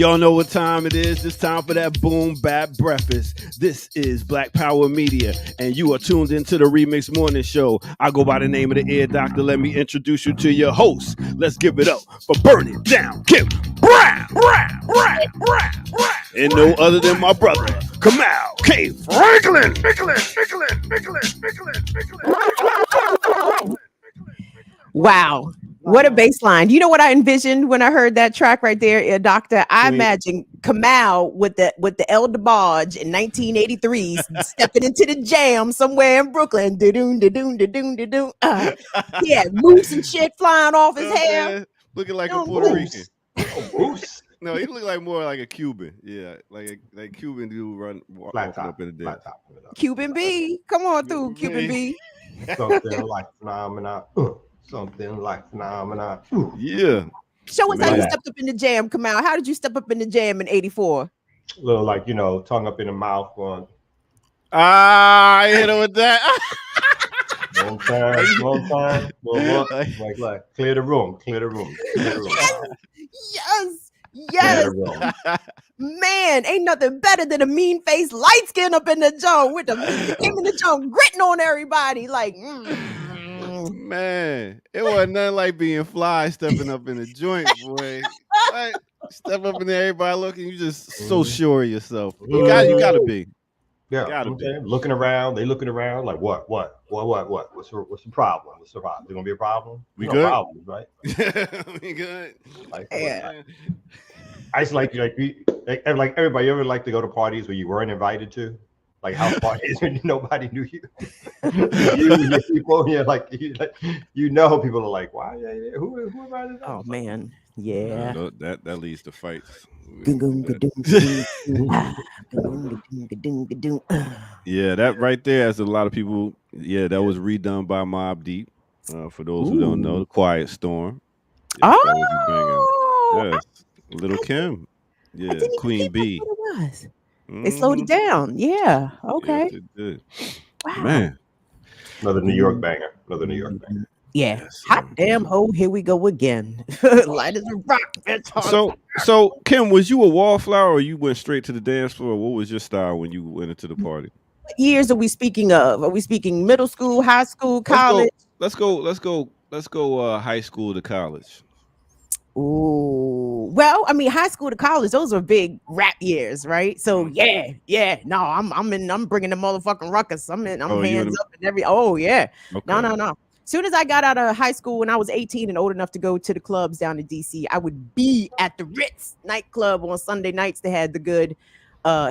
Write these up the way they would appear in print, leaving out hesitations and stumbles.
Y'all know what time it is. It's time for that boom bap breakfast. This is Black Power Media, and you are tuned into the Remix Morning Show. I go by the name of the Ear Doctor. Let me introduce you to your host. Let's give it up for Burn It Down, Kim Brown. And no other than my brother, Kamal K. Franklin. Wow. What a bass line. You know what I envisioned when I heard that track right there, Doctor? I imagined Kamal with the El DeBarge in 1983 stepping into the jam somewhere in Brooklyn. Yeah, moose and shit flying off his hair. Looking like a Puerto Rican. Moose. No, he looked like more like a Cuban. Yeah, like Cuban dude walking up in the day. Cuban B. Come on through, Cuban B. Something like phenomena. Something like phenomena. Yeah. Show us how you stepped up in the jam, Kamal. How did you step up in the jam in 84? A little like, tongue up in the mouth going. I hit him with that. Long time. Like, clear the room. Yes. Man, ain't nothing better than a mean face, light skin up in the joint with the came in the joint gritting on everybody. Like, man, it wasn't nothing like being fly stepping up in the joint, boy. Like, step up in there, everybody looking, you just so sure of yourself. You gotta be. Yeah, gotta be. Looking around, they looking around like what? What's the problem? Is there gonna be a problem? We good? Problems, right? We good. Like, I just like everybody. You ever like to go to parties where you weren't invited to, like house parties when nobody knew you? You and your people, people are like, why? Who invited us? Oh man, yeah. That leads to fights. Yeah, that right there, as a lot of people. Yeah, that was redone by Mobb Deep. For those who don't know, the Quiet Storm. Yes, yes. Little Kim. Yeah, Queen B. That's what it was. They slowed it down. Yeah. Okay. Yes, it did. Wow. Man. Another New York banger. Yeah. Yes, Hot damn ho, here we go again. Light as a rock. So Kim, was you a wallflower or you went straight to the dance floor? What was your style when you went into the party? What years are we speaking of? Are we speaking middle school, high school, college? Let's go high school to college. Ooh, well, I mean, high school to college, those are big rap years, right? So yeah. No, I'm bringing the motherfucking ruckus. I'm hands up and every. Oh yeah. Okay. No. Soon as I got out of high school, when I was 18 and old enough to go to the clubs down in DC, I would be at the Ritz nightclub on Sunday nights. They had the good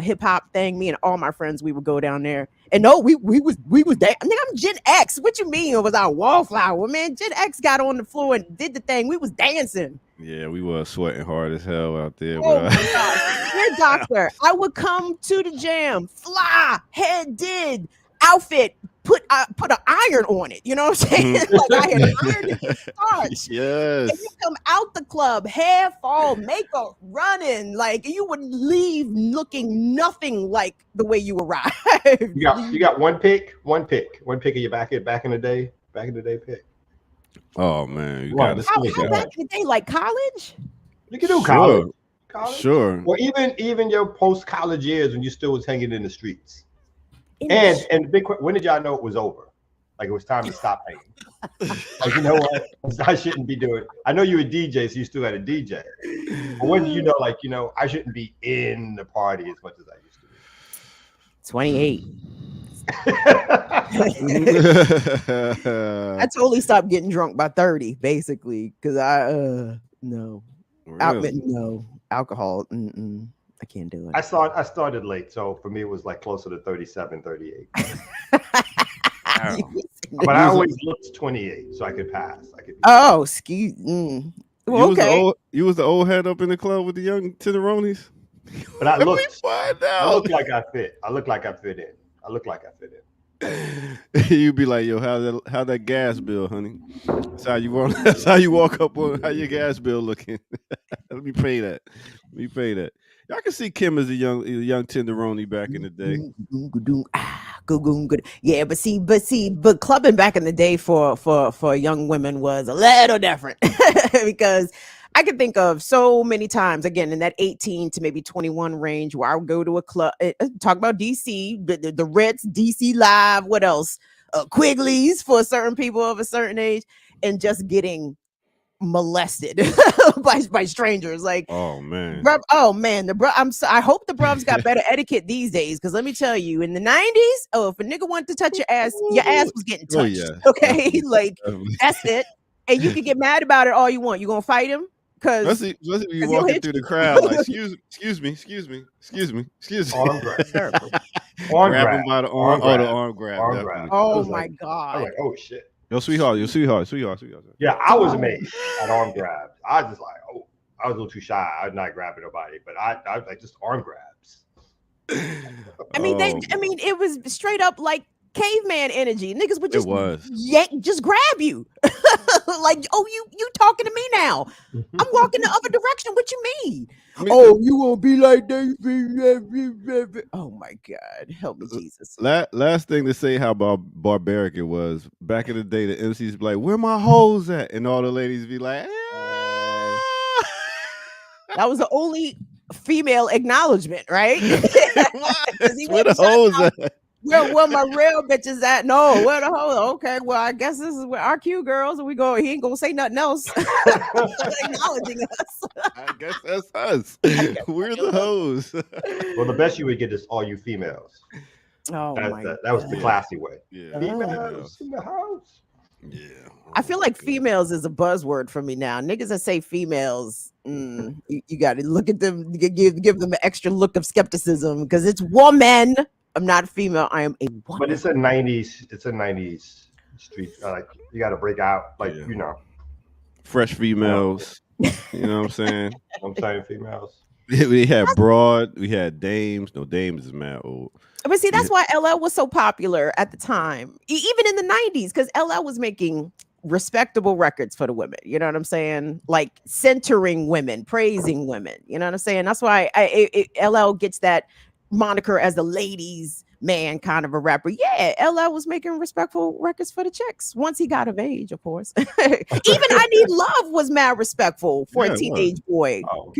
hip hop thing. Me and all my friends, we would go down there. And no, we was that. I mean, I'm Gen X. What you mean? It was our wallflower, man. Gen X got on the floor and did the thing. We was dancing. Yeah, we were sweating hard as hell out there. Oh my God. Dear doctor, I would come to the jam, fly, head did, outfit, put an iron on it. You know what I'm saying? Like I had ironed it to start. Yes. And you come out the club, hair fall, makeup running, like you would leave looking nothing like the way you arrived. You got one pick of your back in the day pick. Oh man, you gotta how back in the day, like college? You can do college. Sure. Or even your post-college years when you still was hanging in the streets. And the big question, when did y'all know it was over? Like it was time to stop hanging. Like, you know what? I shouldn't be doing. I know you were a DJ, so you still had a DJ. But when did you know, I shouldn't be in the party as much as I used to be? 28. I totally stopped getting drunk by 30, basically, because no. Really? No alcohol. I can't do it. I started late, so for me it was like closer to 37, 38. But I always looked 28, so I could pass. Excuse me. Well, you was the old head up in the club with the young tenderonis. But I looked like I fit. I look like I fit in. You'd be like, yo, how that gas bill, honey? That's how you walk up on how your gas bill looking. Let me pay that. Y'all can see Kim as a young tenderoni back in the day. Yeah, but clubbing back in the day for young women was a little different because I can think of so many times, again, in that 18 to maybe 21 range, where I would go to a club, talk about DC, the Ritz, DC Live, what else? Quigley's for certain people of a certain age, and just getting molested by strangers. Like, oh man, I hope the bruvs got better etiquette these days, because let me tell you, in the 90s, if a nigga wanted to touch your ass was getting touched. Oh, yeah. Okay, Definitely. like Definitely. that's it. And you can get mad about it all you want. You gonna fight him? Because Especially if you walking through the crowd, like, excuse me. Arm grab. Terrible. Grab him by the arm. Oh, the arm grab. Arm Definitely. grab. Oh my like, God. I'm like, oh shit. Your sweetheart. Yeah, I was amazed at arm grabs. I was just like, oh, I was a little too shy. I was not grabbing nobody, but I was like, just arm grabs. I mean, it was straight up like caveman energy. Niggas would just just grab you. Like, oh, you talking to me now? I'm walking the other direction. What you mean? You won't be like that. Oh my God, help me, Jesus. Last thing to say how barbaric it was. Back in the day, the MCs be like, "Where my hoes at?" And all the ladies be like, that was the only female acknowledgement, right? Where the hoes at? Where my real bitches at? No, where the hoes? Okay, well, I guess this is where our cute girls. And he ain't gonna say nothing else. Acknowledging us. I guess that's us. We're the hoes. Well, the best you would get is all you females. Oh, that was the classy way. Yeah. Females in the house. Yeah. I feel like females is a buzzword for me now. Niggas that say females, you got to look at them, give them an extra look of skepticism, because it's woman. I'm not female. I am a woman. But it's a 90s. It's a 90s street. Like, you got to break out. Like, fresh females. You know what I'm saying? I'm saying females. We had broad. We had dames. No, dames is mad old. But see, that's why LL was so popular at the time, even in the 90s, because LL was making respectable records for the women. You know what I'm saying? Like centering women, praising women. You know what I'm saying? That's why LL gets that moniker as the ladies' man kind of a rapper. Yeah, LL was making respectful records for the chicks once he got of age, of course. Even I Need Love was mad respectful for a teenage boy. Oh.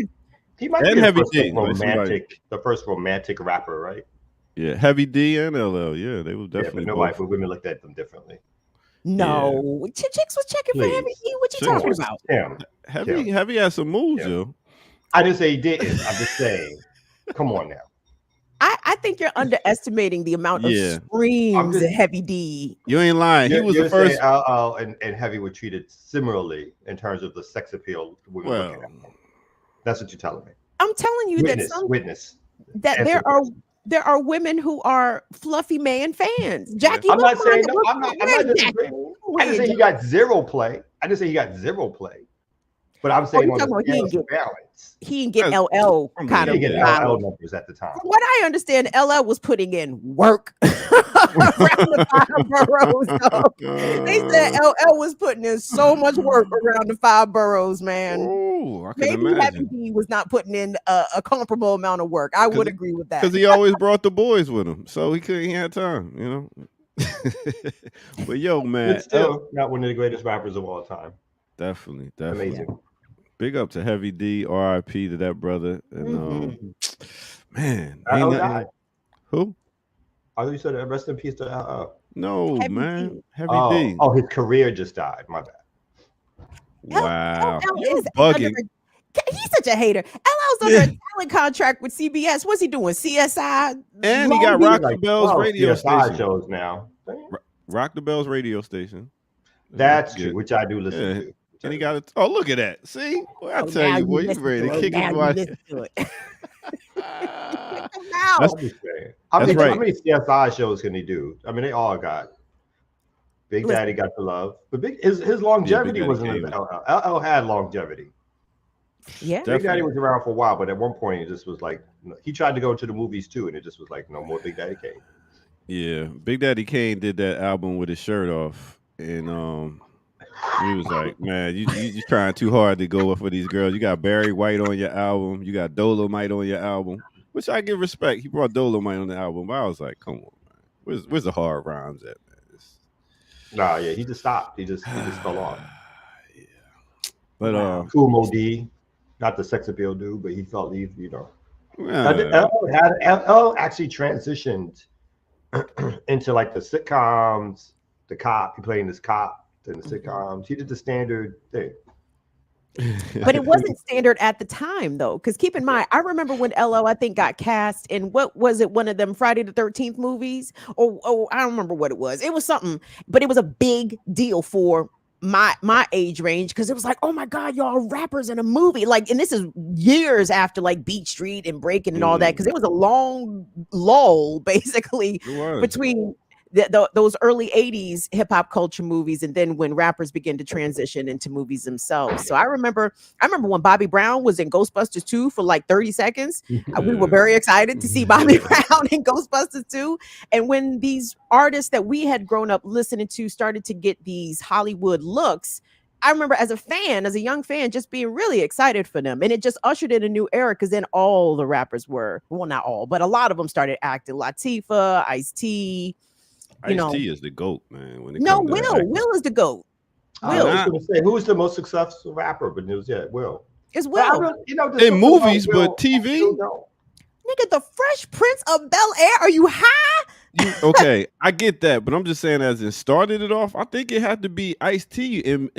He might be the first romantic rapper, right? Yeah, Heavy D and LL. Yeah, they were definitely. But women looked at them differently. No, chicks was checking for Heavy D. What you talking about? Heavy had some moves, yo. I didn't say he didn't. I'm just saying. Come on now. I think you're underestimating the amount of screams that Heavy D. You ain't lying. He was the first. LL and Heavy were treated similarly in terms of the sex appeal women looking at them. That's what you're telling me. I'm telling you there are women who are Fluffy Man fans. Jackie, I'm not saying I'm not disagreeing. I didn't say he got zero play. But I'm saying on the balance. He didn't get LL kind of LL numbers at the time. From what I understand, LL was putting in work around the 5 boroughs. They said LL was putting in so much work around the 5 boroughs, man. Ooh, I can Maybe imagine. Happy D was not putting in a comparable amount of work. I would agree with that. Because he always brought the boys with him, so he had time, you know. But yo, man, it's still not one of the greatest rappers of all time. Definitely. Amazing. Big up to Heavy D, R.I.P. to that brother. And man, died. Who? I thought you said rest in peace to No, Heavy man. D. Heavy D. Oh, his career just died. My bad. Wow. You're bugging. He's such a hater. LL's under a talent contract with CBS. What's he doing? CSI? And he got Rock the Bells radio station. Shows now. Rock the Bells radio station. That's true, which I do listen to. And he got it. Oh, look at that. See? Well, I tell you, boy, you ready to kick his wife. How many CSI shows can he do? I mean, they all got. Big Daddy got the love. But his longevity wasn't as LL. LL had longevity. Yeah. Big Daddy was around for a while, but at one point it just was like, he tried to go to the movies too, and it just was like, no more Big Daddy Kane. Yeah. Big Daddy Kane did that album with his shirt off. And he was like, man, you trying too hard to go for these girls. You got Barry White on your album. You got Dolomite on your album, which I give respect. He brought Dolomite on the album. But I was like, come on, man. Where's the hard rhymes at, man? Nah, yeah, he just stopped. He just fell off. Yeah. But Cool Mo D, not the sex appeal dude, but he felt he, you know. yeah. L actually transitioned into like the sitcoms, the cop. He playing this cop in the sitcoms. He did the standard thing. But it wasn't standard at the time though, because keep in mind, I remember when LO I think got cast in what was it, one of them Friday the 13th movies, or I don't remember what it was. It was something, but it was a big deal for my age range because it was like, oh my god, y'all rappers in a movie, like, and this is years after like Beat Street and Breaking and all that, because it was a long lull basically between those early 80s hip-hop culture movies and then when rappers began to transition into movies themselves. So I remember when Bobby Brown was in Ghostbusters 2 for like 30 seconds. We were very excited to see Bobby Brown in Ghostbusters 2. And when these artists that we had grown up listening to started to get these Hollywood looks, I remember as a young fan, just being really excited for them. And it just ushered in a new era because then all the rappers were, well, not all, but a lot of them started acting. Latifah, Ice-T, Ice-T is the GOAT, man. When it no, Will is the GOAT. I was going to say, who's the most successful rapper? But it was, Will. It's Will. In movies, but TV? Nigga, the Fresh Prince of Bel-Air. Are you high? Okay, I get that, but I'm just saying, as it started it off, I think it had to be Ice-T in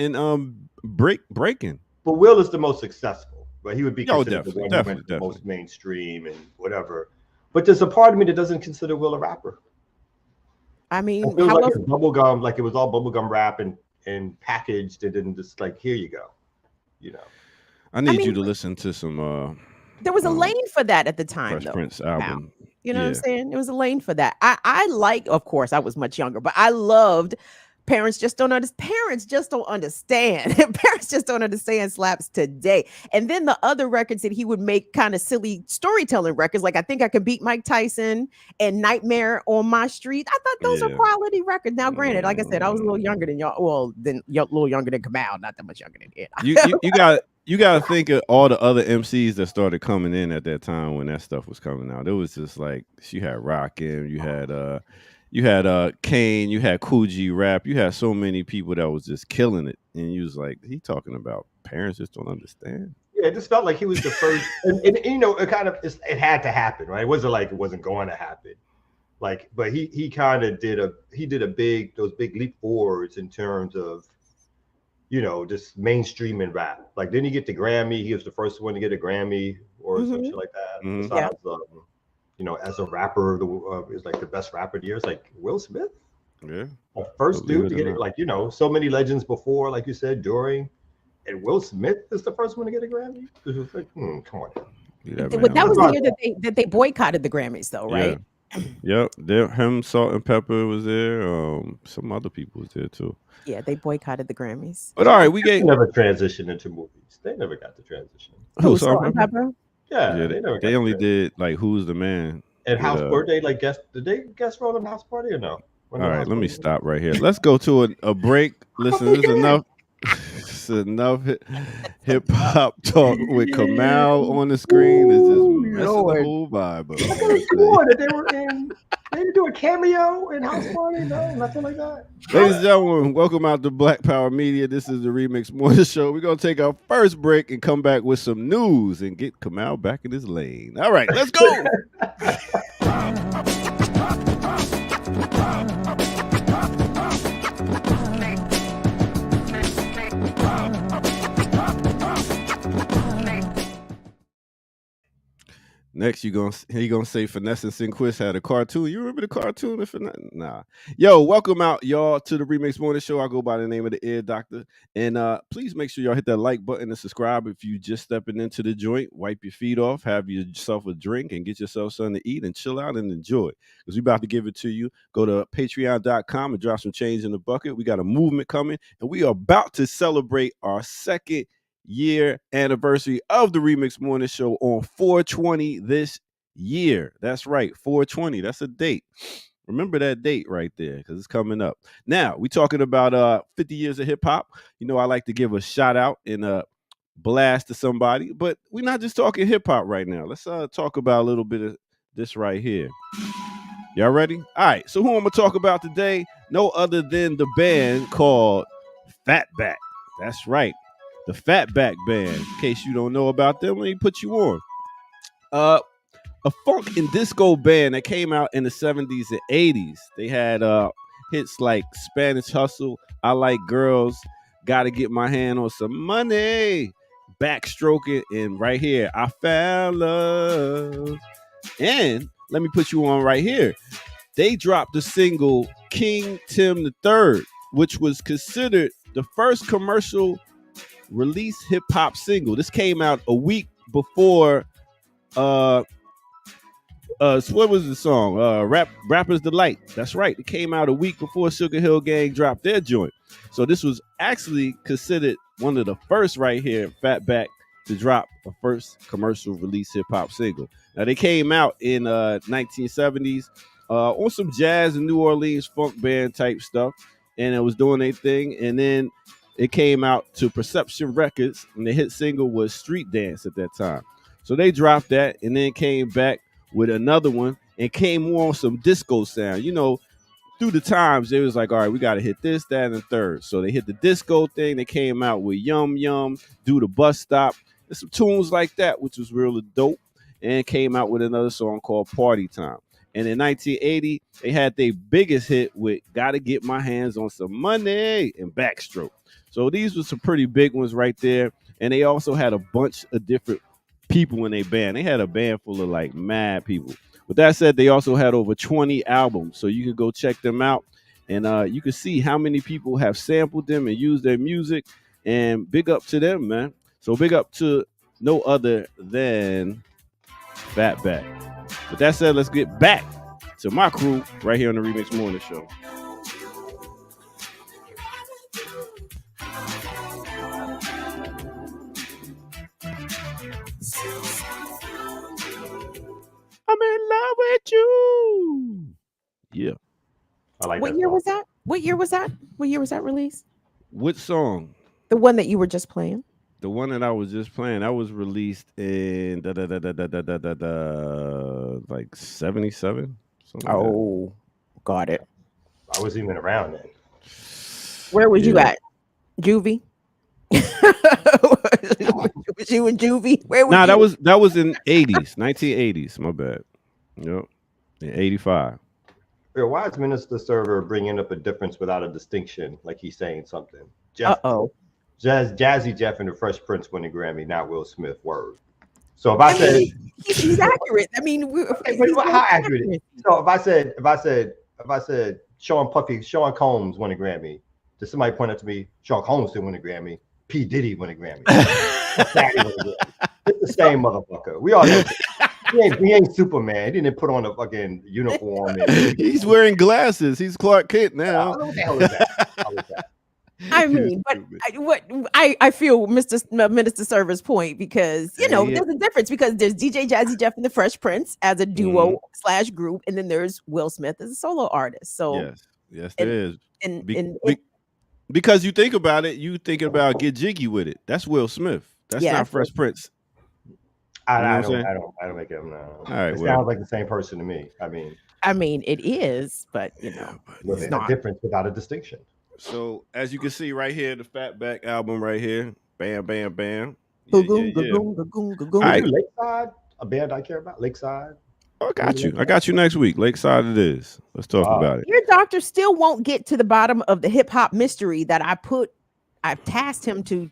Breaking. But Will is the most successful, but he would be considered definitely, the one who went the most mainstream and whatever. But there's a part of me that doesn't consider Will a rapper. I mean, it was like bubblegum, like it was all bubblegum rap and packaged and then just like, here you go. I need you to listen to some there was a lane for that at the time, Fresh Prince album. You know what I'm saying? There was a lane for that. I like, of course, I was much younger, but I loved Parents Just Don't Understand. Parents Just Don't Understand. Parents Just Don't Understand slaps today. And then the other records that he would make, kind of silly storytelling records, like I Think I Can Beat Mike Tyson and Nightmare on My Street. I thought those are quality records. Now, granted, like I said, I was a little younger than y'all. Well, a little younger than Kamal, not that much younger than him. You got to think of all the other MCs that started coming in at that time when that stuff was coming out. It was just like, you had Rakim, you had Kane, you had Kool G Rap, you had so many people that was just killing it, and you was like, he talking about Parents Just Don't Understand. Yeah, it just felt like he was the first, and it kind of it had to happen, right? It wasn't like it wasn't going to happen, like, but he kind of did those big leap forwards in terms of just mainstream and rap. Like, didn't he get the Grammy? He was the first one to get a Grammy or some shit like that. Besides, as a rapper, is like the best rapper of the year. It's like Will Smith. Yeah. The first dude to get it, like, so many legends before, like you said, during, and Will Smith is the first one to get a Grammy. It was like, come on. Yeah, that was the year that they boycotted the Grammys, though, right? Yeah. Yep. Him, Salt and Pepper was there. Some other people was there too. Yeah, they boycotted the Grammys. But all right, they never transitioned into movies. They never got the transition. Who, Salt and Pepper? Yeah, they only did like Who's the Man and House Party. Like, did they guest role in House Party or no? All right, let me stop right here. Let's go to a break. Listen, this is enough. It's enough hip hop talk with Kamal on the screen. Is just messing the whole vibe up. I could have sworn that they were in. They didn't do a cameo in House Party. No, nothing like that. Ladies and gentlemen, welcome out to Black Power Media. This is the Remix Morning Show. We're gonna take our first break and come back with some news and get Kamal back in his lane. All right, let's go. Next, he gonna say Finesse and Sinquist had a cartoon. You remember the cartoon? Nah. Yo, welcome out, y'all, to the Remix Morning Show. I go by the name of the Ear Doctor. And please make sure y'all hit that like button and subscribe if you just stepping into the joint. Wipe your feet off, have yourself a drink, and get yourself something to eat and chill out and enjoy. Because we about to give it to you. Go to patreon.com and drop some change in the bucket. We got a movement coming, and we are about to celebrate our second year anniversary of the Remix Morning Show on 4/20 this year. That's right, 4/20. That's a date. Remember that date right there, because it's coming up. Now, we talking about 50 years of hip hop. I like to give a shout out and a blast to somebody, but we're not just talking hip hop right now. Let's talk about a little bit of this right here. Y'all ready? All right, so who I'm gonna talk about today? No other than the band called Fatback. That's right. the Fatback Band. In case you don't know about them, let me put you on. A funk and disco band that came out in the 70s and 80s. They had hits like Spanish Hustle, I Like Girls, Gotta Get My Hand on Some Money, Backstroking, and right here, I Found Love. And let me put you on right here. They dropped the single King Tim III, which was considered the first commercial release hip hop single. This came out a week before so what was the song? Rapper's Delight. That's right. It came out a week before Sugar Hill Gang dropped their joint. So this was actually considered one of the first right here, Fatback, to drop a first commercial release hip hop single. Now they came out in 1970s on some jazz and New Orleans funk band type stuff, and it was doing their thing. And then it came out to Perception Records, and the hit single was Street Dance at that time. So they dropped that, and then came back with another one and came more on some disco sound. You know, through the times, they was like, all right, we got to hit this, that, and the third. So they hit the disco thing. They came out with Yum Yum, Do the Bus Stop, and some tunes like that, which was really dope. And came out with another song called Party Time. And in 1980, they had their biggest hit with Gotta Get My Hands on Some Money and Backstroke. So these were some pretty big ones right there. And they also had a bunch of different people in their band. They had a band full of like mad people. With that said, they also had over 20 albums, so you can go check them out, and you can see how many people have sampled them and used their music. And big up to them, man. So big up to no other than Fatback. With that said, let's get back to my crew right here on the Remix Morning Show. I'm in love with you. Yeah. I like what that year song. was that? What year was that? What year was that released? What song? The one that you were just playing. The one that I was just playing, that was released in like 77. Oh, got it. I wasn't even around then. Where was you at? Juvie? Was you in Juvie? Where was Nah, you? that was in 80s, 1980s. My bad. Yep. In 85. Why is Minister Server bringing up a difference without a distinction? Like he's saying something. Jazzy Jeff and the Fresh Prince win a Grammy, not Will Smith. Word. So if I said he's accurate. I mean, how accurate? So if I said Sean Combs won a Grammy, does somebody point out to me Sean Combs didn't win a Grammy? P. Diddy won a Grammy. It's the same motherfucker. We all know. He ain't Superman. He didn't put on a fucking uniform. He's wearing glasses. He's Clark Kent now. What the hell is that? I mean, but I feel Minister Server's point, because there's a difference, because there's DJ Jazzy Jeff and the Fresh Prince as a duo / group, and then there's Will Smith as a solo artist. So yes, there is. And because you think about it, you thinking about Get Jiggy With It. That's Will Smith. That's not Fresh Prince. I don't make it. No. All right, it sounds like the same person to me. I mean, it is, but it's not a difference without a distinction. So as you can see right here, the Fatback album right here, bam, bam, bam. Right. Lakeside, a band I care about. Lakeside. Oh, I got you next week. Lakeside it is. Let's talk about it. Your doctor still won't get to the bottom of the hip hop mystery that I've tasked him to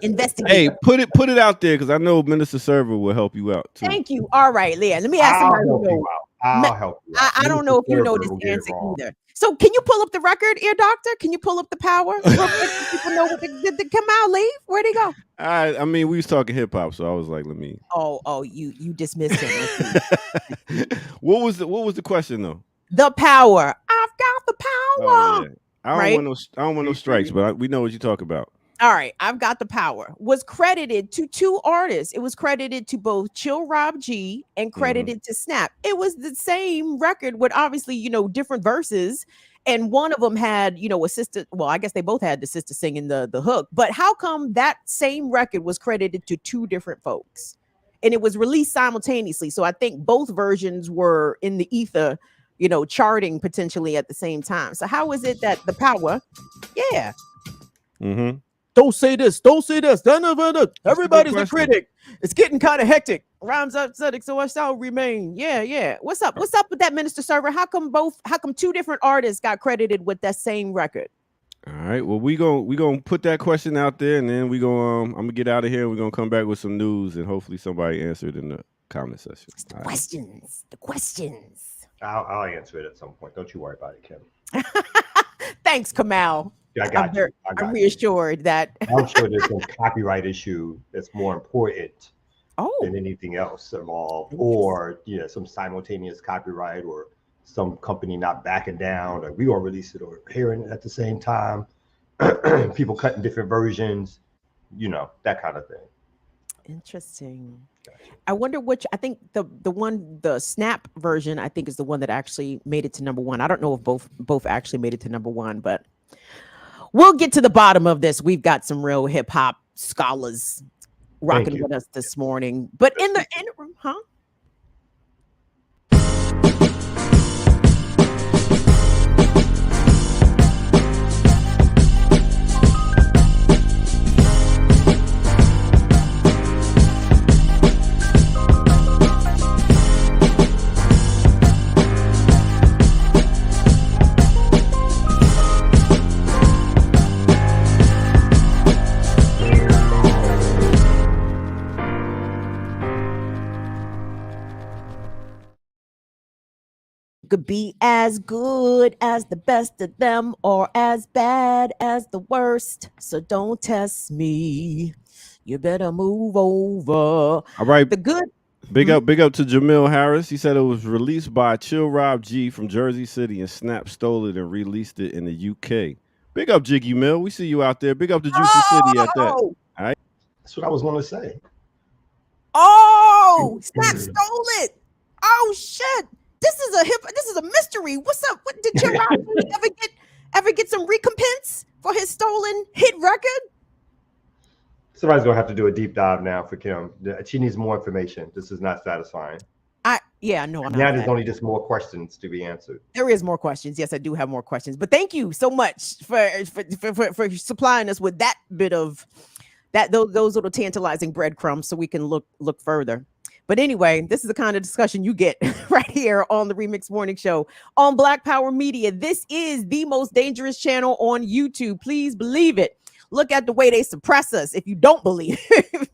investigate. Hey, put it out there, because I know Minister Server will help you out too. Thank you. All right, Leah. Let me ask somebody who knows. I'll help you out. I don't know if you know this answer either. So can you pull up the record, Ear Doctor? Can you pull up the Power? People know what did they come out, leave? Where'd he go? I mean, we was talking hip hop, so I was like, let me. Oh, you dismissed him. What was the question though? The Power. I've got the power. Oh, yeah. I don't want no strikes, but we know what you talk about. All right, I've got the power. Was credited to two artists. It was credited to both Chill Rob G and credited to Snap. It was the same record with obviously, different verses. And one of them had, a sister. Well, I guess they both had the sister singing the hook. But how come that same record was credited to two different folks? And it was released simultaneously. So I think both versions were in the ether, charting potentially at the same time. So how is it that the power? Yeah. Mm-hmm. Don't say this. Don't say this. Everybody's a critic. It's getting kind of hectic. Rhymes upsetting, so I shall remain. Yeah. What's up? What's up with that, Minister Server? How come two different artists got credited with that same record? All right. Well, we gonna put that question out there, and then I'm gonna get out of here. We're gonna come back with some news, and hopefully somebody answered in the comment section. The questions. I'll answer it at some point. Don't you worry about it, Kim. Thanks, Kamal. Yeah, I'm reassured that I'm sure there's some copyright issue that's more important than anything else involved, or some simultaneous copyright, or some company not backing down, or we gonna release it or hearing it at the same time. People cutting different versions, that kind of thing. Interesting. I wonder which. I think the Snap version, I think, is the one that actually made it to number one. I don't know if both actually made it to number one, but we'll get to the bottom of this. We've got some real hip hop scholars rocking with us this morning. But in the interim, could be as good as the best of them or as bad as the worst. So don't test me. You better move over. All right. The good. Big up to Jamil Harris. He said it was released by Chill Rob G from Jersey City, and Snap stole it and released it in the UK. Big up Jiggy Mill. We see you out there. Big up to Juicy City at that. All right. That's what I was going to say. Oh, Snap stole it. Oh shit. This is a mystery. What's up? What did Chill Rob ever get some recompense for his stolen hit record? Somebody's gonna have to do a deep dive now for Kim. She needs more information. This is not satisfying. No. Now there's only just more questions to be answered. There is more questions. Yes, I do have more questions. But thank you so much for supplying us with that bit of those little tantalizing breadcrumbs so we can look further. But anyway, this is the kind of discussion you get right here on the Remix Morning Show on Black Power Media. This is the most dangerous channel on YouTube. Please believe it. Look at the way they suppress us if you don't believe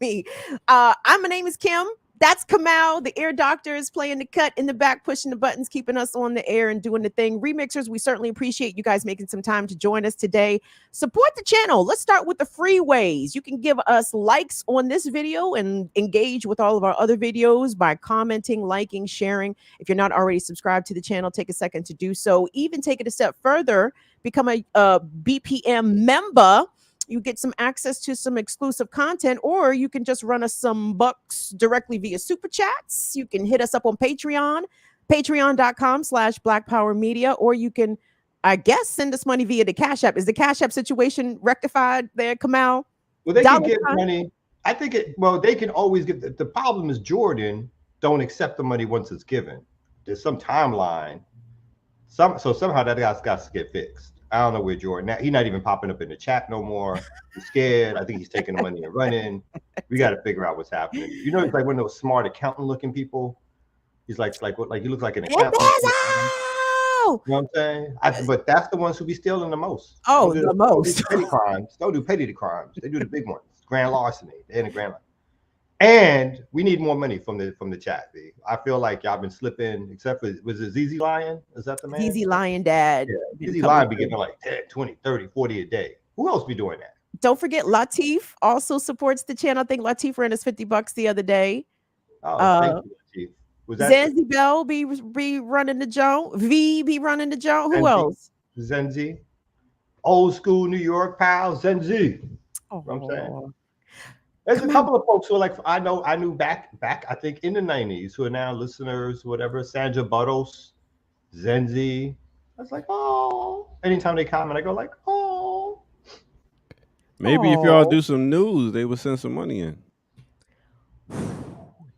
me. My name is Kim. That's Kamal. The ear doctor is playing the cut in the back, pushing the buttons, keeping us on the air and doing the thing. Remixers, we certainly appreciate you guys making some time to join us today. Support the channel. Let's start with the free ways. You can give us likes on this video and engage with all of our other videos by commenting, liking, sharing. If you're not already subscribed to the channel, take a second to do so. Even take it a step further, become a BPM member. You get some access to some exclusive content, or you can just run us some bucks directly via super chats. You can hit us up on Patreon, patreon.com/Black Power Media, or you can, I guess, send us money via the Cash App. Is the Cash App situation rectified there, Kamal? Well, they can get money. I think they can always get, the problem is Jordan don't accept the money once it's given. There's some timeline. So somehow that guy's got to get fixed. I don't know where Jordan. He's not even popping up in the chat no more. He's scared. I think he's taking the money and running. We got to figure out what's happening. He's like one of those smart accountant-looking people. He's like he looks like an accountant. You know what I'm saying? But that's the ones who be stealing the most. Oh, the most. Petty crimes. Don't do petty crimes. They do the big ones. Grand larceny. They're in the grand larceny. And we need more money from the chat, B. I feel like y'all been slipping, except for, was it ZZ Lion? Is that the man? ZZ Lion Dad. Yeah, ZZ Lion be getting like 10, 20, 30, 40 a day. Who else be doing that? Don't forget Latif also supports the channel. I think Latif ran us $50 the other day. Oh, thank you, Latif. Was that Zenzi Bell be running the joint. V be running the joint. Who else? Zenzi. Old school New York pal, Zenzi. Oh, you know what I'm saying? There's a couple of folks who are like, I knew back, I think in the 90s, who are now listeners, whatever. Sandra Buttles, Zenzi. I was like, oh. Anytime they comment, I go like, oh. Maybe if y'all do some news, they would send some money in.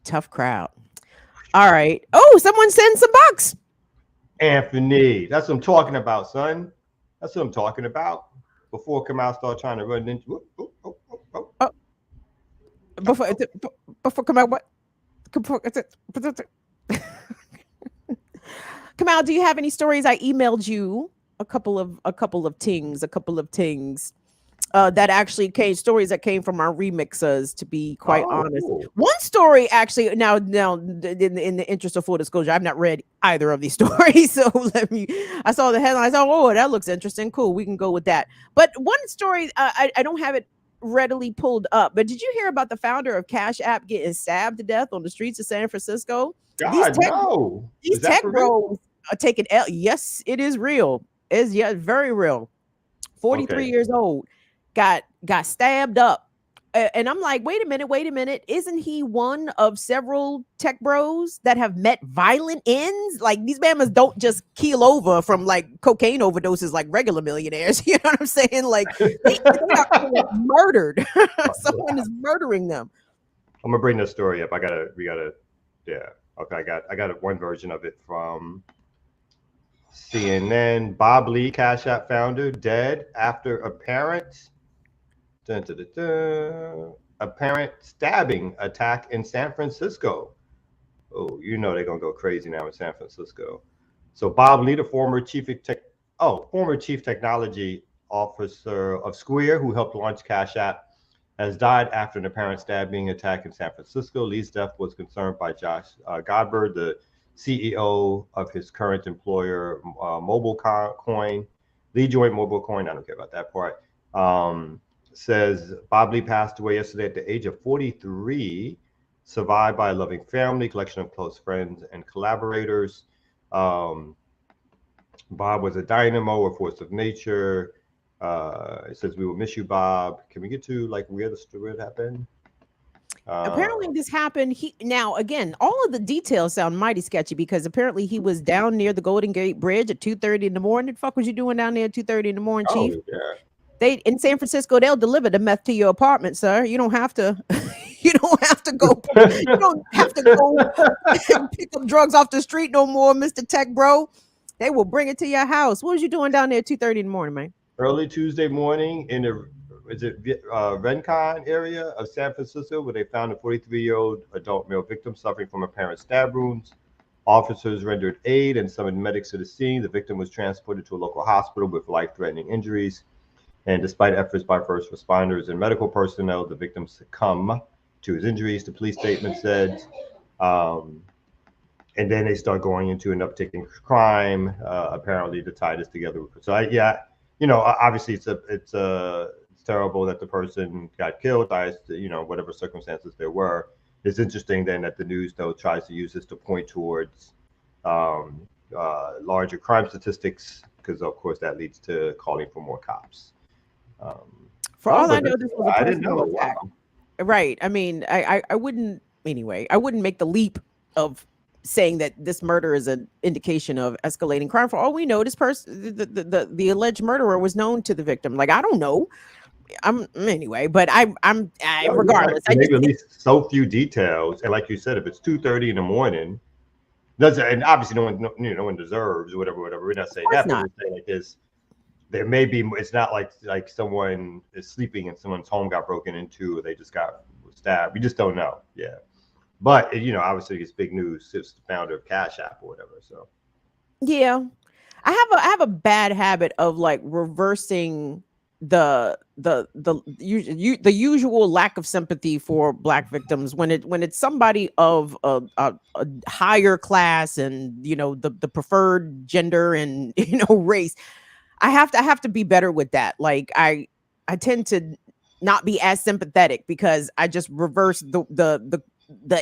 Tough crowd. All right. Oh, someone send some bucks. Anthony, that's what I'm talking about, son. That's what I'm talking about. Before Kamal start trying to run into. come out, what? Kamal, do you have any stories? I emailed you a couple of things that actually stories that came from our remixers, to be quite honest. Cool. One story actually, now in the interest of full disclosure, I've not read either of these stories, so I saw the headlines. Oh, that looks interesting. Cool, we can go with that. But one story, I don't have it readily pulled up, but did you hear about the founder of Cash App getting stabbed to death on the streets of San Francisco? No. These tech bros are taking L. Yes, it is real. It's very real. 43 years old, got stabbed up. And I'm like, wait a minute. Isn't he one of several tech bros that have met violent ends? Like, these mamas don't just keel over from like cocaine overdoses like regular millionaires. You know what I'm saying? Like, they are murdered. Someone is murdering them. I'm gonna bring this story up. Yeah. Okay, I got one version of it from CNN. Bob Lee, Cash App founder, dead after apparent stabbing attack in San Francisco. Oh, you know they're gonna go crazy now in San Francisco. So Bob Lee, the former chief technology officer of Square, who helped launch Cash App, has died after an apparent stabbing attack in San Francisco. Lee's death was confirmed by Josh Godberg, the CEO of his current employer, MobileCoin. Lee joined MobileCoin. I don't care about that part. Says Bob Lee passed away yesterday at the age of 43, survived by a loving family, collection of close friends and collaborators. Bob was a dynamo, a force of nature. It says, we will miss you, Bob. Can we get to like where it happened? Apparently this happened. Now again, all of the details sound mighty sketchy, because apparently he was down near the Golden Gate Bridge at 2:30 in the morning. The fuck was you doing down there at 2:30 in the morning, Chief? Yeah. They in San Francisco, they'll deliver the meth to your apartment, sir. You don't have to. You don't have to go. You don't have to go pick up drugs off the street no more, Mr. Tech Bro. They will bring it to your house. What was you doing down there at 2:30 in the morning, man? Early Tuesday morning in the Rincon area of San Francisco, where they found a 43-year-old adult male victim suffering from apparent stab wounds. Officers rendered aid and summoned medics to the scene. The victim was transported to a local hospital with life-threatening injuries. And despite efforts by first responders and medical personnel, the victim succumbed to his injuries, the police statement said. And then they start going into an uptick in crime, apparently to tie this together. So obviously it's terrible that the person got killed, whatever circumstances there were. It's interesting then that the news, though, tries to use this to point towards larger crime statistics, because of course that leads to calling for more cops. For all I know, this was a personal attack. Wow. Right. I mean, I wouldn't anyway. I wouldn't make the leap of saying that this murder is an indication of escalating crime. For all we know, this person, the alleged murderer, was known to the victim. Like, I don't know. Anyway, but regardless. Maybe at least so few details, and like you said, if it's 2:30 in the morning, and obviously no one deserves whatever. We're not saying that, but we're saying like this. There may be. It's not like someone is sleeping and someone's home got broken into, or they just got stabbed. We just don't know. Yeah, but obviously it's big news. It's the founder of Cash App or whatever. So yeah, I have a bad habit of like reversing the usual lack of sympathy for Black victims when it's somebody of a higher class and the preferred gender and race. I have to be better with that. Like I tend to not be as sympathetic, because I just reverse the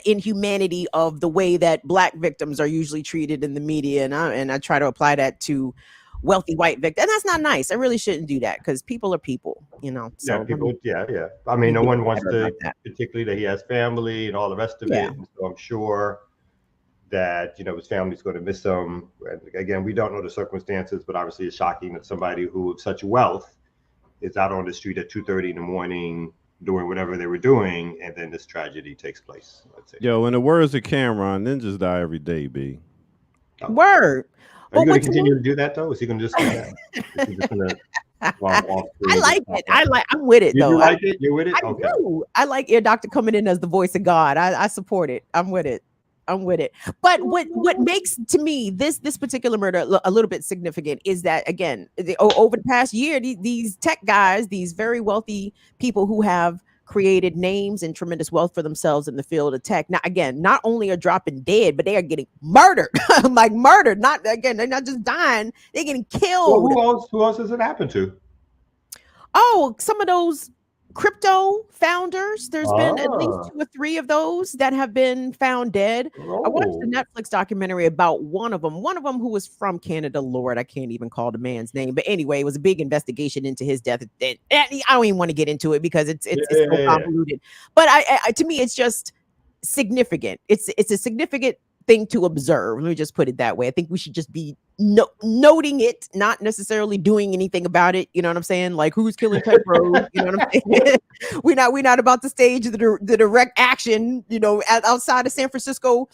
inhumanity of the way that Black victims are usually treated in the media, and I try to apply that to wealthy white victims. And that's not nice. I really shouldn't do that, because people are people, So yeah, people. Yeah. I mean, no one wants to, particularly that he has family and all the rest of it. And so I'm sure that his family's going to miss him. And again, we don't know the circumstances, but obviously it's shocking that somebody who of such wealth is out on the street at 2:30 in the morning doing whatever they were doing, and then this tragedy takes place. Let's say. Yo, in the words of Cameron, ninjas die every day, B. Word. Are you going to continue to do that, though? Is he going to just do that? Is he just going to I like it. I'm with it, you though. You like it? You're with it? I do. I like Ear Doctor coming in as the voice of God. I support it. I'm with it. But what makes to me this particular murder a little bit significant is that, again, over the past year, these tech guys, these very wealthy people who have created names and tremendous wealth for themselves in the field of tech. Now, again, not only are dropping dead, but they are getting murdered, like murdered. Not again, they're not just dying; they're getting killed. Well, who else does it happen to? Oh, some of those crypto founders. There's been at least 2 or 3 of those that have been found dead. I watched a Netflix documentary about one of them who was from Canada. Lord, I can't even call the man's name. But anyway, it was a big investigation into his death. I don't even want to get into it because it's so convoluted. But I to me, it's just significant. It's a significant thing to observe. Let me just put it that way. I think we should just be noting it, not necessarily doing anything about it. You know what I'm saying? Like, who's killing Tech Bros? You know what I'm saying? we're not about to stage the direct action, outside of San Francisco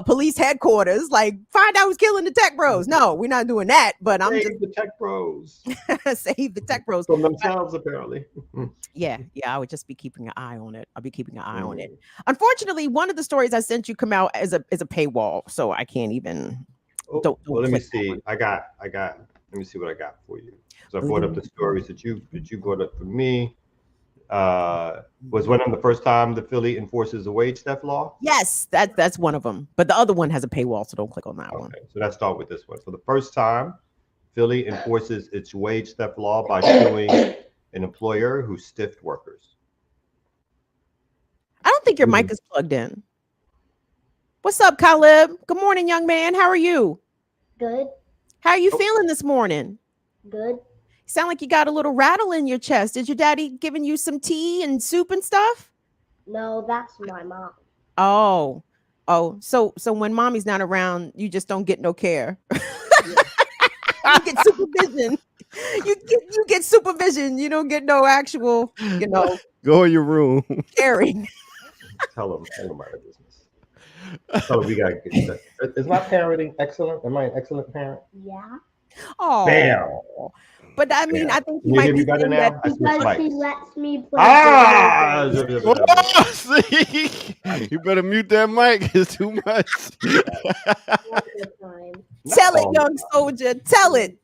police headquarters. Like, find out who's killing the Tech Bros. No, we're not doing that. But I'm just the Tech Bros. Save the Tech Bros from themselves, apparently. Yeah, I would just be keeping an eye on it. I'll be keeping an eye on it. Unfortunately, one of the stories I sent you come out as a paywall, so I can't even. Don't well, let me see. Let me see what I got for you. So I brought up the stories that you brought up for me. Was one of them the first time the Philly enforces the wage theft law? Yes, that's one of them. But the other one has a paywall, so don't click on that one. So let's start with this one. For the first time, Philly enforces its wage theft law by suing an employer who stiffed workers. I don't think your mic is plugged in. What's up, Caleb? Good morning, young man. How are you? Good. How are you feeling this morning? Good. You sound like you got a little rattle in your chest. Did your daddy giving you some tea and soup and stuff? No, that's my mom. Oh. So when mommy's not around, you just don't get no care. You get supervision. You get supervision. You don't get no actual, Go in your room. Caring. Tell them out of business. So we got to get that. Is my parenting excellent? Am I an excellent parent? Yeah. Oh. Bam. But I mean, I think you might be better now. Because he lets me play. See? You better mute that mic. It's too much. Tell it, young soldier. Tell it.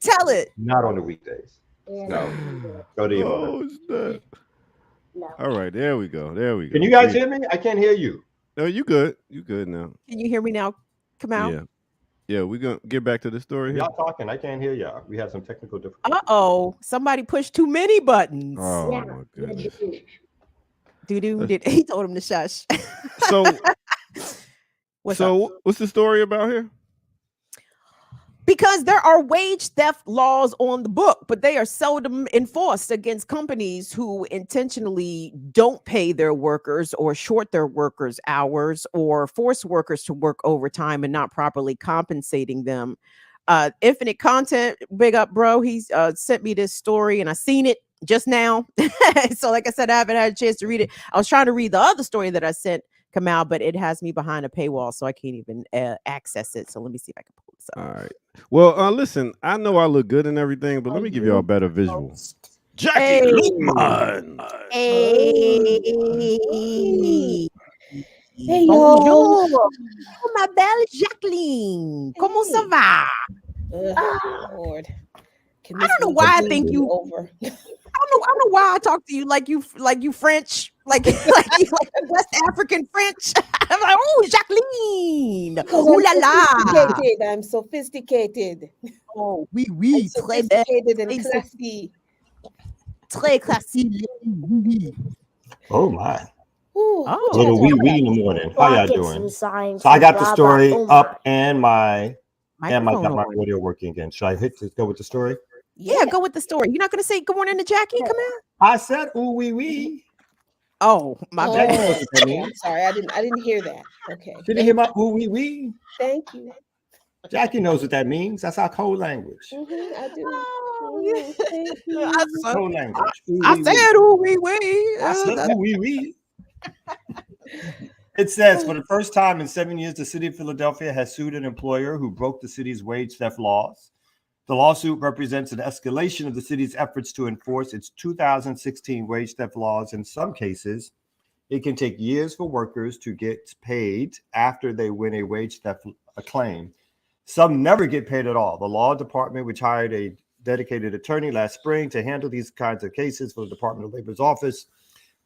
Not on the weekdays. No. Go to your mother. No. All right, there we go. Can you guys hear me? I can't hear you. No, you good. You good now. Can you hear me now? Come out. Yeah, we're gonna get back to the story here. Y'all talking. I can't hear y'all. We have some technical difficulties. Somebody pushed too many buttons. Oh my goodness. He told him to shush. What's the story about here? Because there are wage theft laws on the book, but they are seldom enforced against companies who intentionally don't pay their workers or short their workers' hours or force workers to work overtime and not properly compensating them. Infinite Content, big up, bro. He's sent me this story and I seen it just now. So like I said, I haven't had a chance to read it. I was trying to read the other story that I sent come out, but it has me behind a paywall, so I can't even access it. So let me see if I can pull this up. All right. Well, listen, I know I look good and everything, but let me give y'all a better visual. Jackie Luman. Hey, bonjour. Ma belle Jacqueline. Comment ça va? Lord. I don't know why I think you over. I don't know why I talk to you like you French, like West African French. I'm like, oh, Jacqueline. Ooh la la. I'm sophisticated. Oh, oui, sophisticated and classy. Très classy. Oh my. Oh. A little wee in the morning. How y'all doing? So I got the story up and my audio working again. Should I go with the story? Yeah, go with the story. You're not going to say good morning to Jackie? Come on. I said ooh wee. Oh, my bad. I'm sorry, I didn't hear that. Okay. Didn't hear my ooh wee. Thank you. Jackie knows what that means. That's our code language. I do. Oh, thank you. Code language. I said ooh wee. I said ooh wee. It says, for the first time in 7 years, the city of Philadelphia has sued an employer who broke the city's wage theft laws. The lawsuit represents an escalation of the city's efforts to enforce its 2016 wage theft laws. In some cases, it can take years for workers to get paid after they win a wage theft claim. Some never get paid at all. The law department, which hired a dedicated attorney last spring to handle these kinds of cases for the Department of Labor's Office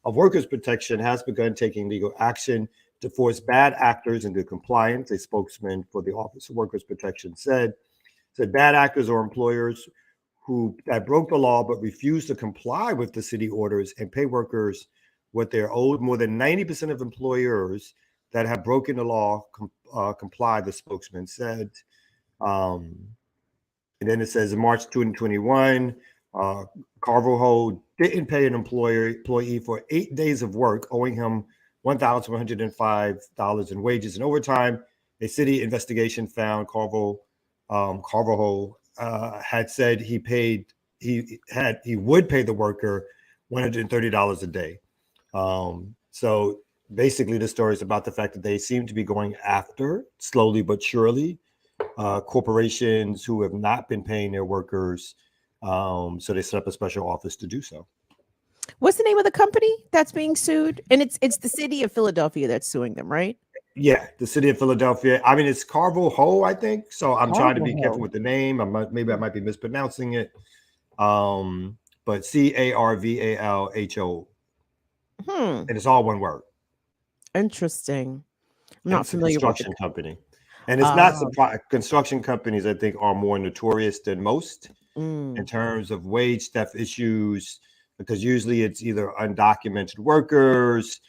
of Workers Protection, has begun taking legal action to force bad actors into compliance. A spokesman for the Office of Workers Protection said bad actors or employers that broke the law but refused to comply with the city orders and pay workers what they're owed. More than 90% of employers that have broken the law comply, the spokesman said. And then it says in March 2021, Carvajal didn't pay an employee for 8 days of work, owing him $1,105 in wages and overtime. A city investigation found Carvajal had said he would pay the worker $130 a day. So basically, the story is about the fact that they seem to be going after, slowly but surely, corporations who have not been paying their workers. So they set up a special office to do so. What's the name of the company that's being sued? And it's the city of Philadelphia that's suing them, right? Yeah, the city of Philadelphia. I mean, it's Carvajal, I think. So I'm trying to be careful with the name. Maybe I might be mispronouncing it. But Carvalho. And it's all one word. Interesting. I'm not familiar with construction company. And it's not surprising. Construction companies, I think, are more notorious than most in terms of wage theft issues, because usually it's either undocumented workers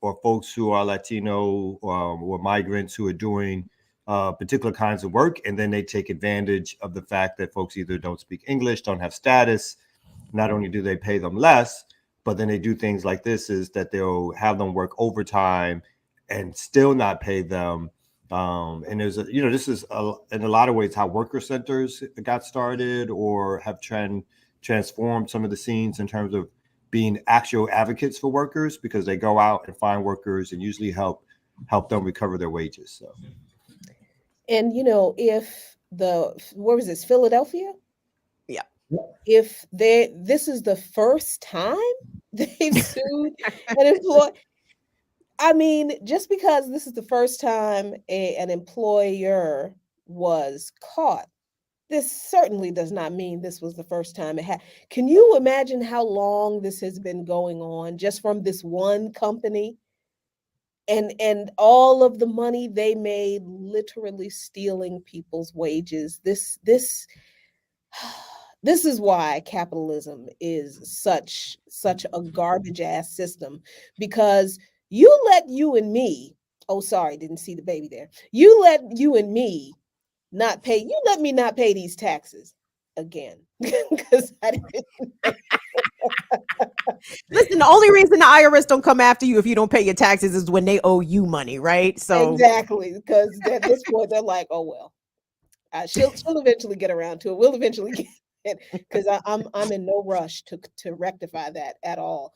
or folks who are Latino or migrants who are doing particular kinds of work. And then they take advantage of the fact that folks either don't speak English, don't have status. Not only do they pay them less, but then they do things like this, is that they'll have them work overtime and still not pay them. And there's this is in a lot of ways how worker centers got started or have transformed some of the scenes in terms of being actual advocates for workers, because they go out and find workers and usually help them recover their wages. So, and if where was this, Philadelphia? Yeah. If this is the first time they've sued an employee. I mean, just because this is the first time an employer was caught, this certainly does not mean this was the first time it had. Can you imagine how long this has been going on just from this one company? And all of the money they made literally stealing people's wages. This is why capitalism is such a garbage ass system, because you let you and me, oh sorry, didn't see the baby there. You let you and me not pay, you let me not pay these taxes again. Because I didn't. Listen, the only reason the IRS don't come after you if you don't pay your taxes is when they owe you money, right? So exactly, because at this point they're like, oh well, she'll eventually get around to it. We'll eventually get it, because I'm in no rush to rectify that at all.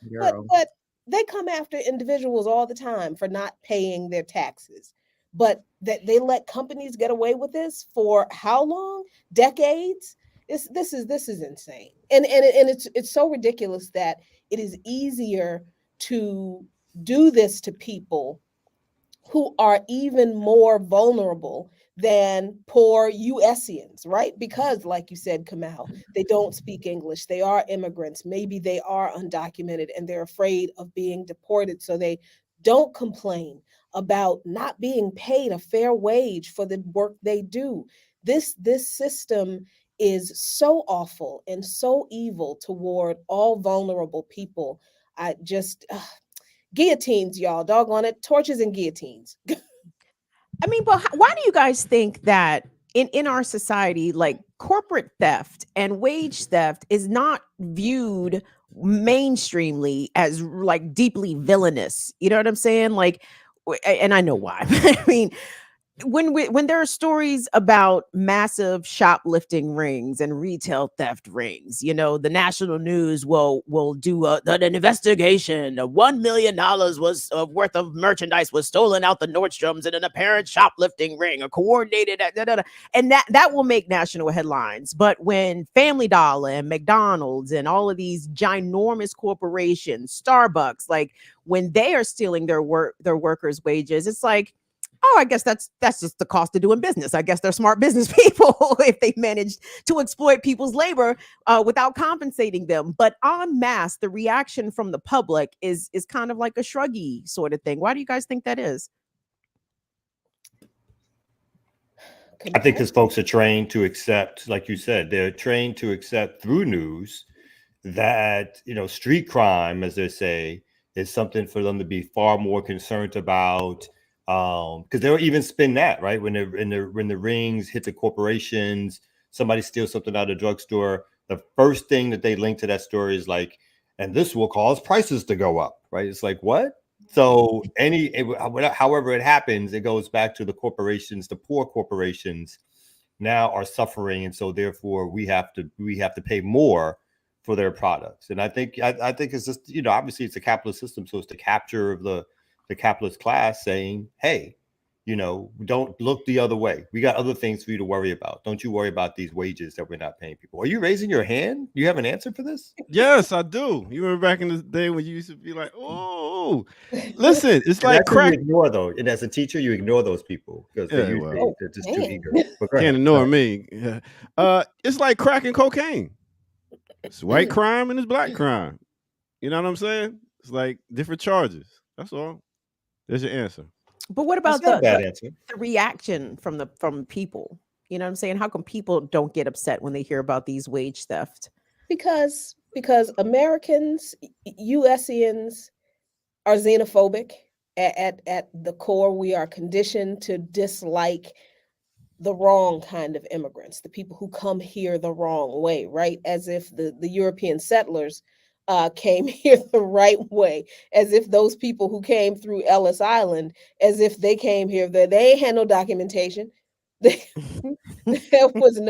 But they come after individuals all the time for not paying their taxes. But that they let companies get away with this for how long? Decades? This is insane. And it's so ridiculous that it is easier to do this to people who are even more vulnerable than poor USians, right? Because like you said, Kamal, they don't speak English. They are immigrants. Maybe they are undocumented and they're afraid of being deported. So they don't complain about not being paid a fair wage for the work they do. This system is so awful and so evil toward all vulnerable people. I just guillotines, y'all, doggone it, torches and guillotines. I mean, but why do you guys think that in our society, like corporate theft and wage theft is not viewed mainstreamly as like deeply villainous? You know what I'm saying? Like, and I know why. I mean, when there are stories about massive shoplifting rings and retail theft rings, the national news will do an investigation. $1 million was worth of merchandise was stolen out the Nordstroms in an apparent shoplifting ring, a coordinated, and that will make national headlines. But when Family Dollar and McDonald's and all of these ginormous corporations, Starbucks, like when they are stealing their workers' wages, it's like, oh, I guess that's just the cost of doing business. I guess they're smart business people if they managed to exploit people's labor without compensating them. But en masse, the reaction from the public is kind of like a shruggy sort of thing. Why do you guys think that is? I think because folks are trained to accept, like you said, they're trained to accept through news that, street crime, as they say, is something for them to be far more concerned about. Because they'll even spin that, right? When the rings hit the corporations, somebody steals something out of the drugstore, the first thing that they link to that story is like, and this will cause prices to go up, right? It's like, what? So however it happens, it goes back to the corporations. The poor corporations now are suffering, and so therefore we have to pay more for their products. And I think it's just, obviously it's a capitalist system, so it's the capture of the capitalist class saying, hey, don't look the other way. We got other things for you to worry about. Don't you worry about these wages that we're not paying people. Are you raising your hand? Do you have an answer for this? Yes, I do. You remember back in the day when you used to be like, oh, listen, it's like crack. You ignore though, and as a teacher, you ignore those people because they're just too eager. Can't ignore me. Yeah. It's like crack and cocaine. It's white crime and it's black crime. You know what I'm saying? It's like different charges. That's all. There's your answer. But what about the reaction from people? You know what I'm saying? How come people don't get upset when they hear about these wage theft? Because Americans, USians are xenophobic at the core. We are conditioned to dislike the wrong kind of immigrants, the people who come here the wrong way, right? As if the European settlers came here the right way, as if those people who came through Ellis Island, as if they came here, they ain't had no documentation. There was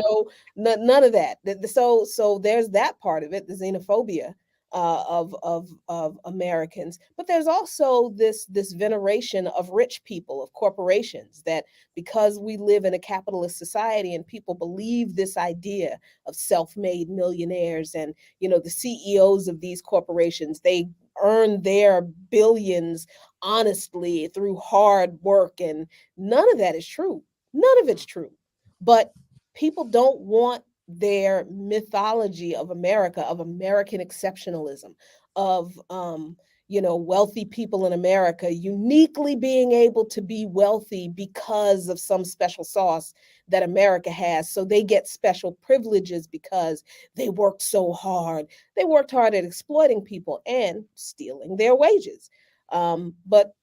none of that. So there's that part of it, the xenophobia of Americans. But there's also this veneration of rich people, of corporations, that because we live in a capitalist society and people believe this idea of self-made millionaires and the CEOs of these corporations, they earn their billions honestly through hard work, and none of that is true. None of it's true. But people don't want their mythology of America, of American exceptionalism, of wealthy people in America uniquely being able to be wealthy because of some special sauce that America has. So they get special privileges because they worked so hard. They worked hard at exploiting people and stealing their wages. But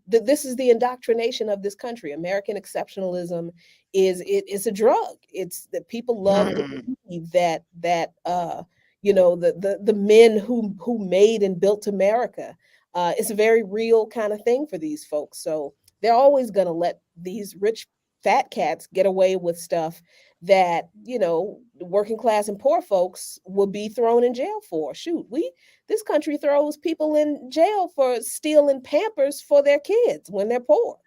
this is the indoctrination of this country. American exceptionalism is a drug. It's that people love to believe that the men who made and built America, it's a very real kind of thing for these folks. So they're always going to let these rich fat cats get away with stuff that working class and poor folks will be thrown in jail for. Shoot, this country throws people in jail for stealing Pampers for their kids when they're poor.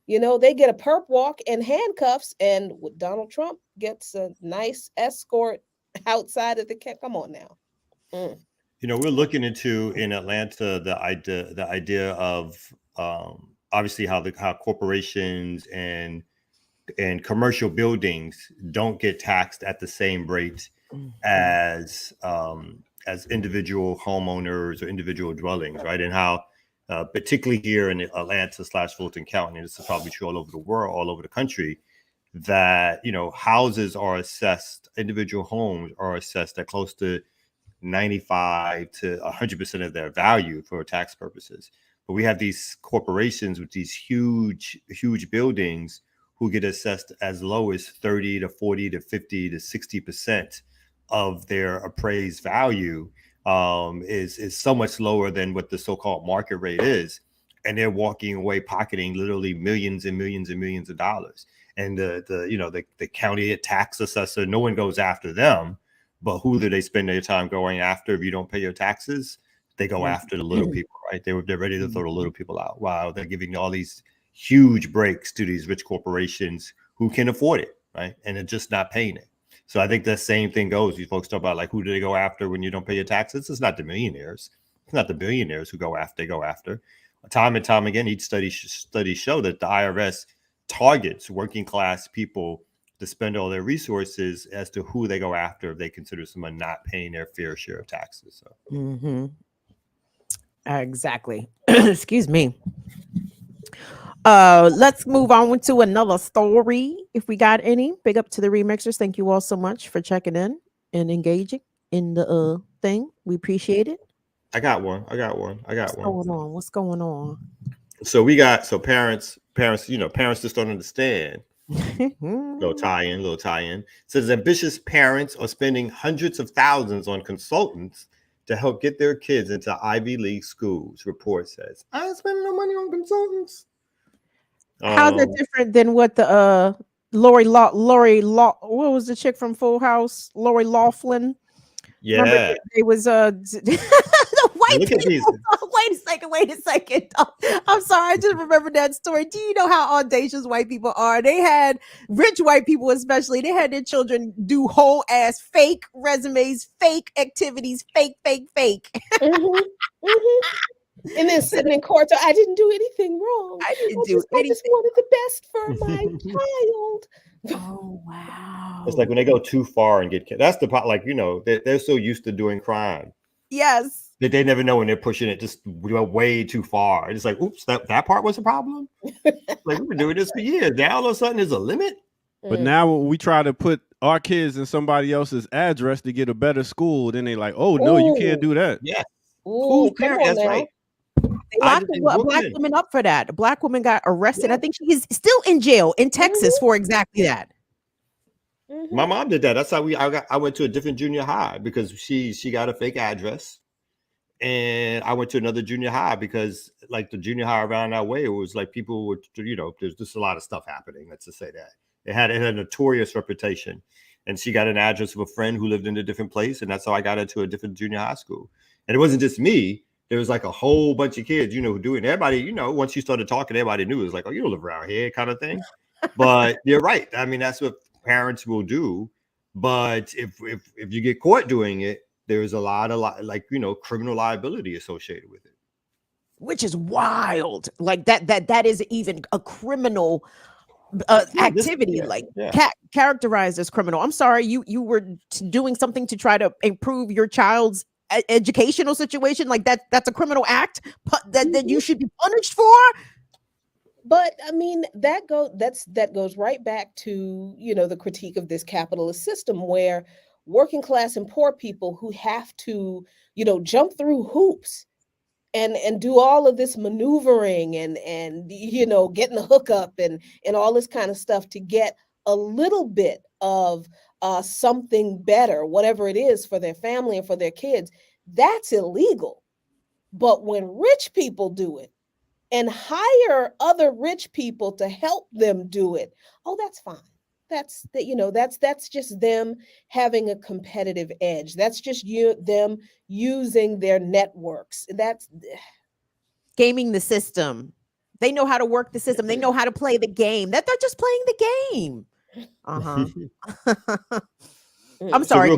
They get a perp walk and handcuffs, and Donald Trump gets a nice escort outside of the camp. Come on now. We're looking into in Atlanta the idea of obviously how corporations and commercial buildings don't get taxed at the same rate as individual homeowners or individual dwellings, right? And how particularly here in Atlanta / Fulton County, this is probably true all over the world, all over the country, that houses are assessed, individual homes are assessed at close to 95 to 100% of their value for tax purposes. But we have these corporations with these huge buildings who get assessed as low as 30 to 40 to 50 to 60% of their appraised value, is so much lower than what the so-called market rate is. and they're walking away pocketing literally millions and millions and millions of dollars. And the county tax assessor, no one goes after them, but who do they spend their time going after if you don't pay your taxes? They go after the little people, right? They're ready to throw the little people out while they're giving all these huge breaks to these rich corporations who can afford it, right? And they're just not paying it. So I think the same thing goes. You folks talk about like who do they go after when you don't pay your taxes? It's not the millionaires. It's not the billionaires who go after. Time and time again, each studies show that the IRS targets working class people to spend all their resources as to who they go after if they consider someone not paying their fair share of taxes. So. Exactly. Excuse me. Let's move on to another story if we got any. Big up to the remixers. Thank you all so much for checking in and engaging in the thing. We appreciate it. I got one. What's going on? So parents, parents just don't understand. Little tie-in. Says ambitious parents are spending hundreds of thousands on consultants to help get their kids into Ivy League schools. Report says, I ain't spending no money on consultants. How's that different than what the Lori Law? What was the chick from Full House? Lori Laughlin. Yeah, remember it was the white Look people. Wait a second. I'm sorry, I just remember that story. Do you know how audacious white people are? They had rich white people, especially. They had their children do whole ass fake resumes, fake activities, fake. And then sitting in court, I didn't do anything wrong. I just wanted the best for my child. Oh wow! It's like when they go too far and get that's the part. Like they're so used to doing crime. Yes. That they never know when they're pushing it just way too far. It's like, oops, that part was a problem. Like we've been doing this for years. Now all of a sudden there's a limit. But now when we try to put our kids in somebody else's address to get a better school, then they like, oh no, you can't do that. Yeah. Who's parent? That's right. They locked a black woman up for that. A black woman got arrested. Yeah. I think she is still in jail in Texas for exactly that. My mom did that. That's how I went to a different junior high because she got a fake address, and I went to another junior high because like the junior high around that way, it was like people were there's just a lot of stuff happening. Let's just say that it had a notorious reputation, and she got an address of a friend who lived in a different place, and that's how I got into a different junior high school. And it wasn't just me. There was like a whole bunch of kids, who do it. And everybody, once you started talking, everybody knew it was like, oh, you don't live around here kind of thing. But you're right. I mean, that's what parents will do. But if you get caught doing it, there's a lot of criminal liability associated with it. Which is wild. Like that is even a criminal activity, characterized as criminal. I'm sorry, you were doing something to try to improve your child's educational situation, like that's a criminal act that you should be punished for. But I mean, that goes right back to the critique of this capitalist system where working class and poor people who have to jump through hoops and do all of this maneuvering and getting the hookup and all this kind of stuff to get a little bit of something better, whatever it is for their family and for their kids, that's illegal. But when rich people do it and hire other rich people to help them do it, oh, that's fine. That's just them having a competitive edge. That's just them using their networks. That's gaming the system. They know how to work the system. They know how to play the game. That they're just playing the game. I'm sorry.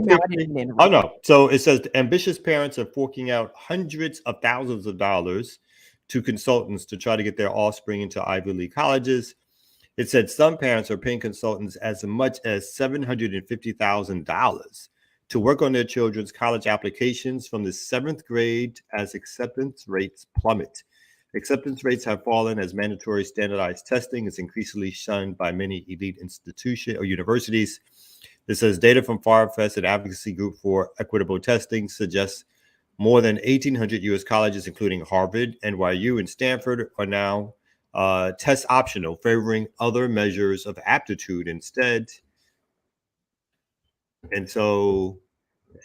Oh no. So it says ambitious parents are forking out hundreds of thousands of dollars to consultants to try to get their offspring into Ivy League colleges. It said some parents are paying consultants as much as $750,000 to work on their children's college applications from the 7th grade as acceptance rates plummet. Acceptance rates have fallen as mandatory standardized testing is increasingly shunned by many elite institutions or universities. This says data from FarFest, an advocacy group for equitable testing, suggests more than 1,800 U.S. colleges, including Harvard, NYU, and Stanford, are now test optional, favoring other measures of aptitude instead. And so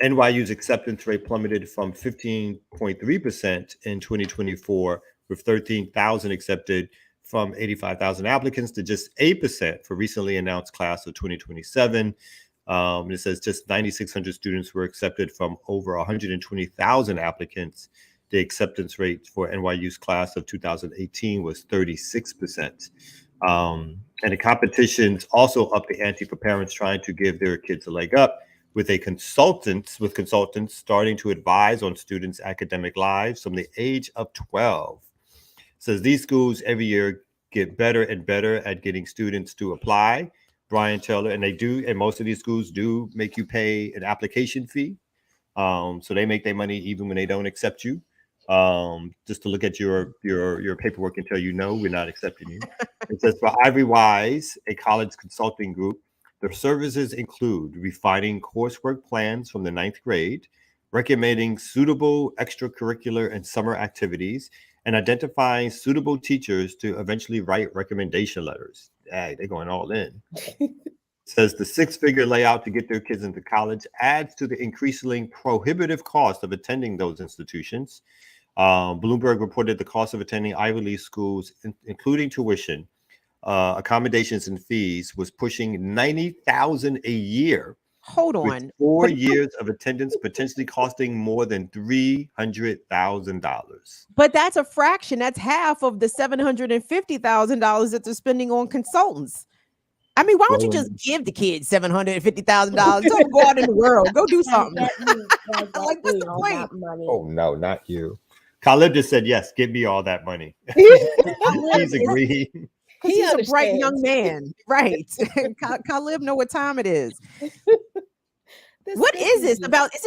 NYU's acceptance rate plummeted from 15.3% in 2024 with 13,000 accepted from 85,000 applicants to just 8% for recently announced class of 2027. It says just 9,600 students were accepted from over 120,000 applicants. The acceptance rate for NYU's class of 2018 was 36%. And the competitions also upped the ante for parents trying to give their kids a leg up with consultants starting to advise on students' academic lives from the age of 12. It says these schools every year get better and better at getting students to apply. Brian Taylor, and most of these schools do make you pay an application fee. So they make their money even when they don't accept you. Just to look at your paperwork and tell you, no, we're not accepting you. It says for Ivory Wise, a college consulting group, their services include refining coursework plans from the 9th grade, recommending suitable extracurricular and summer activities, and identifying suitable teachers to eventually write recommendation letters. They're going all in. Says the 6-figure layout to get their kids into college adds to the increasingly prohibitive cost of attending those institutions. Bloomberg reported the cost of attending Ivy League schools, including tuition, accommodations, and fees, was pushing $90,000 a year. Hold on. With 4 years of attendance potentially costing more than $300,000. But that's a fraction. That's half of the $750,000 that they're spending on consultants. I mean, why don't you just give the kids $750,000? Tell them go out in the world, go do something. Like, what's the point? Oh no, not you. Khalib just said yes. Give me all that money. He's agreeing. He's a bright young man, right? Khalib know what time it is. What is this about? Is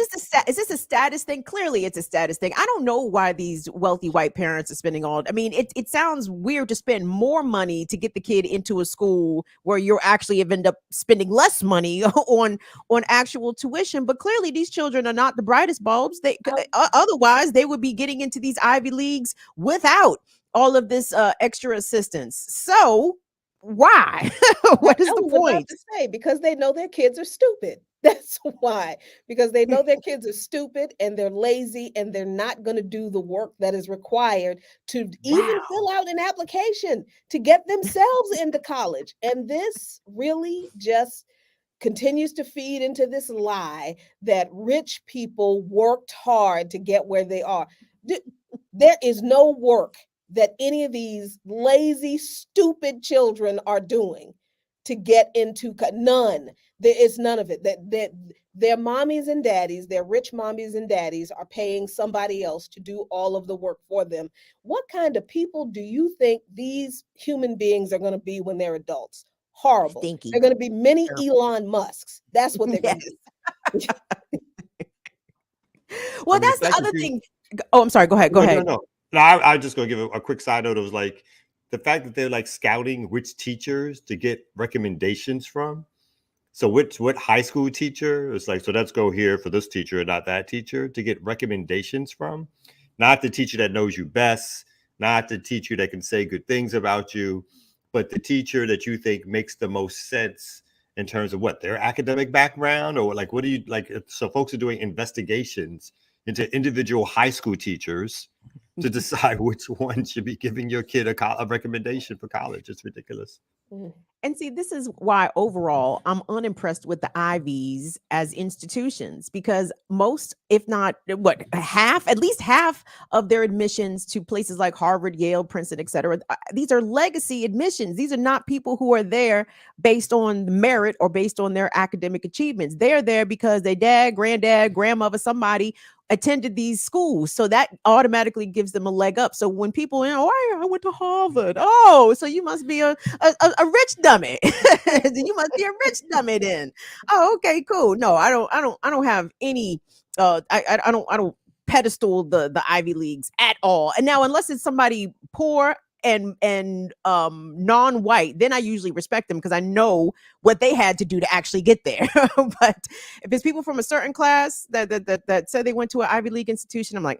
this a status thing? Clearly, it's a status thing. I don't know why these wealthy white parents are spending all. I mean, it sounds weird to spend more money to get the kid into a school where you're actually end up spending less money on actual tuition. But clearly, these children are not the brightest bulbs. Otherwise they would be getting into these Ivy Leagues without all of this extra assistance. So why? What is the point? To say, because they know their kids are stupid. That's why, because they know their kids are stupid and they're lazy and they're not going to do the work that is required to even fill out an application to get themselves into college. And this really just continues to feed into this lie that rich people worked hard to get where they are. There is no work that any of these lazy, stupid children are doing to get into none. There is none of it. That their mommies and daddies, their rich mommies and daddies are paying somebody else to do all of the work for them. What kind of people do you think these human beings are going to be when they're adults? Horrible. Stinky. They're going to be mini Elon Musks. That's what they're going to be. Well, that's the other thing. Oh, I'm sorry. Go ahead. No, I'm just going to give a quick side note. It was like the fact that they're like scouting which teachers to get recommendations from. So what high school teacher? It's like, so let's go here for this teacher and not that teacher to get recommendations from. Not the teacher that knows you best, not the teacher that can say good things about you, but the teacher that you think makes the most sense in terms of what their academic background or like, what do you like? So folks are doing investigations into individual high school teachers to decide which one should be giving your kid a recommendation for college. It's ridiculous. And see, this is why overall I'm unimpressed with the Ivies as institutions, because most, if not at least half of their admissions to places like Harvard, Yale, Princeton, etc., these are legacy admissions. These are not people who are there based on merit or based on their academic achievements. They're there because their dad, granddad, grandmother, somebody attended these schools. So that automatically gives them a leg up. So when people, I went to Harvard. Oh, so you must be a rich dummy. You must be a rich dummy then. Oh, okay, cool. No, I don't have any, I don't pedestal the Ivy Leagues at all. And now, unless it's somebody poor and non-white, then I usually respect them because I know what they had to do to actually get there. But if it's people from a certain class that said they went to an Ivy League institution, I'm like,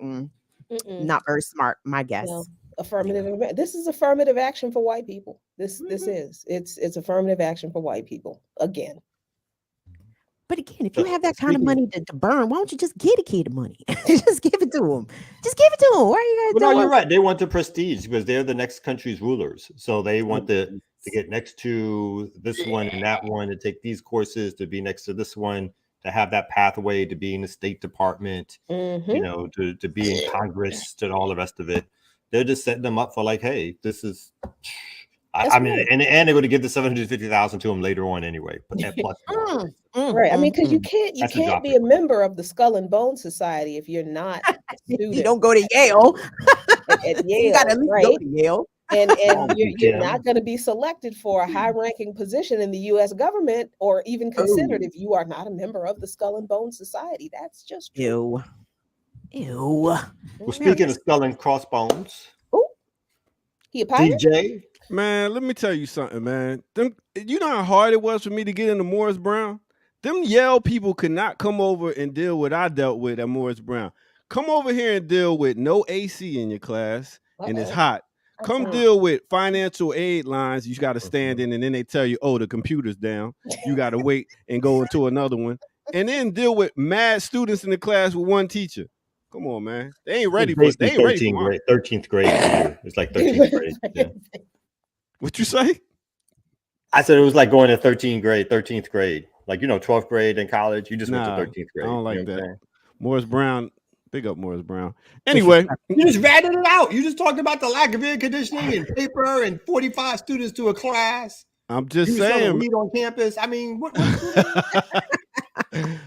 not very smart, my guess. No. Affirmative. This is affirmative action for white people. This is it's affirmative action for white people again. But again, if you have that kind of money to burn, why don't you just get a kid the money? Just give it to them. Just give it to them. Why are you guys? Well, no, you're right. They want the prestige because they're the next country's rulers. So they want to get next to this one and that one, to take these courses, to be next to this one, to have that pathway to be in the State Department, you know, to be in Congress, to all the rest of it. They're just setting them up for like, hey, this is. I mean, and they're going to give the $750,000 to them later on anyway. But that plus right. I mean, because you can't be a member of the Skull and Bone Society if you're not a student. You don't go to Yale. At Yale, you got to go to Yale. And you're not going to be selected for a high-ranking position in the U.S. government, or even considered if you are not a member of the Skull and Bone Society. That's just true. Ew. Well, speaking of skull and crossbones, he a pirate? DJ. Man, let me tell you something, man. You know how hard it was for me to get into Morris Brown? Them Yale people could not come over and deal with what I dealt with at Morris Brown. Come over here and deal with no AC in your class, and it's hot. Come deal with financial aid lines you got to stand in, and then they tell you, oh, the computer's down. You got to wait and go into another one. And then deal with mad students in the class with one teacher. Come on, man. They ain't ready for it. They ain't ready for it. 13th grade. It's like 13th grade. Yeah. What you say? I said it was like going to 13th grade. Like, 12th grade in college. You just went to 13th grade. I don't like that. Morris Brown. Big up Morris Brown. Anyway. You just ratted it out. You just talked about the lack of air conditioning and paper and 45 students to a class. I'm just saying. Weed on campus. I mean, what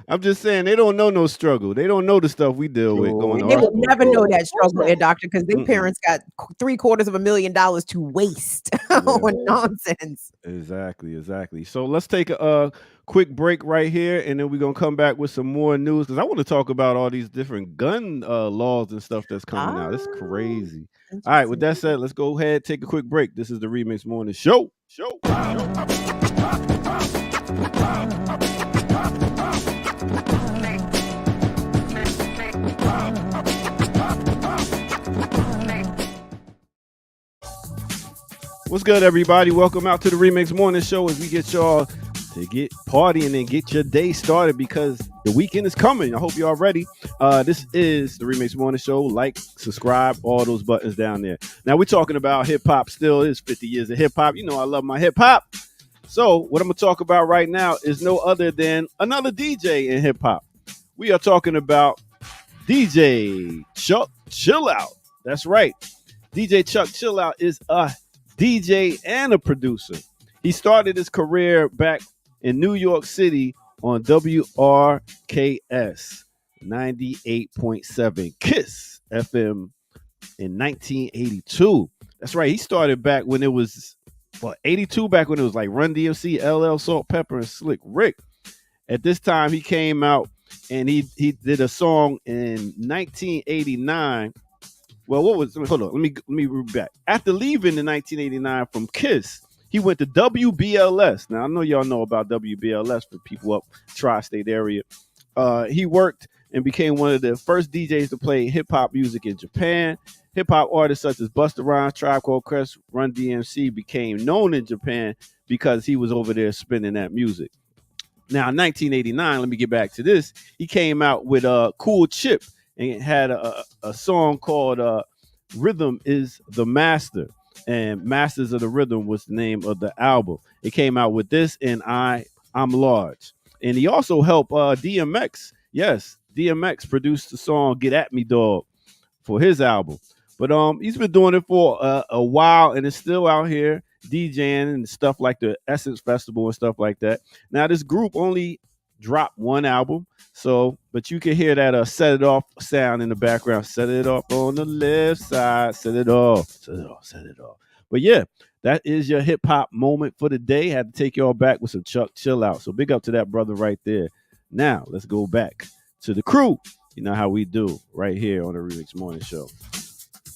I'm just saying they don't know no struggle. They don't know the stuff we deal with going on. They will never know that struggle, doctor, because their parents got $750,000 to waste on nonsense. Exactly. So let's take a quick break right here, and then we're gonna come back with some more news because I want to talk about all these different gun laws and stuff that's coming out. It's crazy. All right, with that said, let's go ahead, take a quick break. This is the Remix Morning Show. What's good, everybody? Welcome out to the Remix Morning Show as we get y'all to get partying and get your day started because the weekend is coming. I hope y'all ready. This is the Remix Morning Show. Like, subscribe, all those buttons down there. Now, we're talking about hip-hop still. It's 50 years of hip-hop. You know I love my hip-hop. So what I'm going to talk about right now is no other than another DJ in hip-hop. We are talking about DJ Chuck Chillout. That's right. DJ Chuck Chillout is a DJ and a producer. He started his career back in New York City on WRKS 98.7 KISS FM in 1982. That's right. He started back when it was 82, back when it was like Run DMC, LL, Salt Pepper, and Slick Rick. At this time, he came out and he did a song in 1989. Well, hold on, let me read back. After leaving in 1989 from KISS, he went to WBLS. Now, I know y'all know about WBLS for people up tri-state area. He worked and became one of the first DJs to play hip-hop music in Japan. Hip-hop artists such as Busta Rhymes, Tribe Called Quest, Run DMC became known in Japan because he was over there spinning that music. Now, in 1989, let me get back to this. He came out with Cool Chip and had a song called Rhythm is the Master. And Masters of the Rhythm was the name of the album. It came out with this and I'm Large. And he also helped DMX. Yes, DMX produced the song Get At Me Dog for his album. But he's been doing it for a while and is still out here DJing and stuff like the Essence Festival and stuff like that. Now, this group only dropped one album. So, but you can hear that Set It Off sound in the background. Set it off on the left side. Set it off. Set it off. Set it off. But yeah, that is your hip hop moment for the day. Had to take y'all back with some Chuck Chillout. So big up to that brother right there. Now, let's go back to the crew. You know how we do right here on the Remix Morning Show.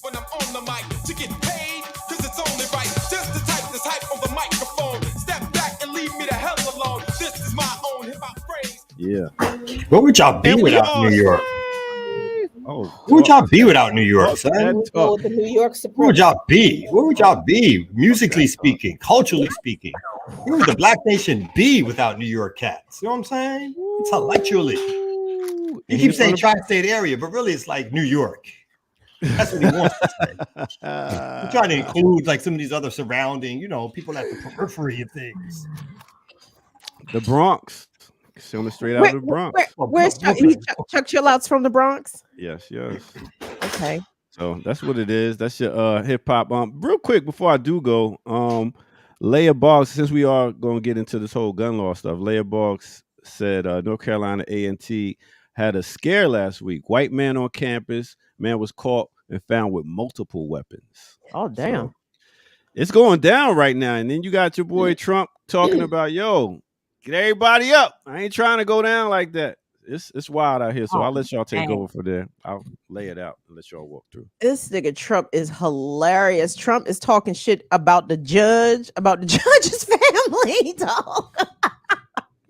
When I'm on the mic to get paid, cause it's only right. Just to type this hype on the microphone. Step back and leave me the hell alone. This is my own hip hop phrase. Yeah. What would y'all be without New York? What would y'all be without New York, son? With the New York Supreme. What would y'all be? What would y'all be? Musically speaking, culturally speaking. What would the Black Nation be without New York cats? You know what I'm saying? What intellectually. He keeps saying tri-state area, but really it's like New York. That's what he wants to say. He's trying to include like some of these other surrounding, people at the periphery of things. The Bronx. Showing straight out of the Bronx. Where's Chuck? Chuck Chillouts from the Bronx? Yes. Okay. So that's what it is. That's your hip hop. Real quick before I do go, Leah Boggs, since we are going to get into this whole gun law stuff, Leah Boggs said North Carolina A&T had a scare last week. White man on campus. Man was caught and found with multiple weapons. Oh, damn. So it's going down right now. And then you got your boy Trump talking about, yo, get everybody up. I ain't trying to go down like that. It's wild out here. So I'll let y'all take over for there. I'll lay it out and let y'all walk through. This nigga Trump is hilarious. Trump is talking shit about the judge's family, dog.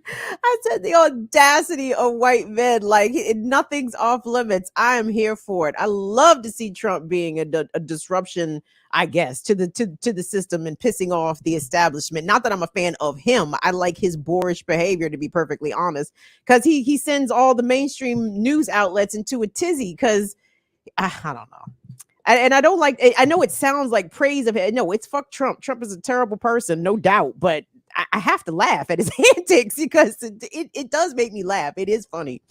I said the audacity of white men, like nothing's off limits. I am here for it. I love to see Trump being a disruption, I guess, to the system and pissing off the establishment. Not that I'm a fan of him. I like his boorish behavior, to be perfectly honest, because he sends all the mainstream news outlets into a tizzy because I don't know. And I don't like, I know it sounds like praise of him. No, it's fuck Trump. Trump is a terrible person, no doubt, but I have to laugh at his antics because it does make me laugh. It is funny.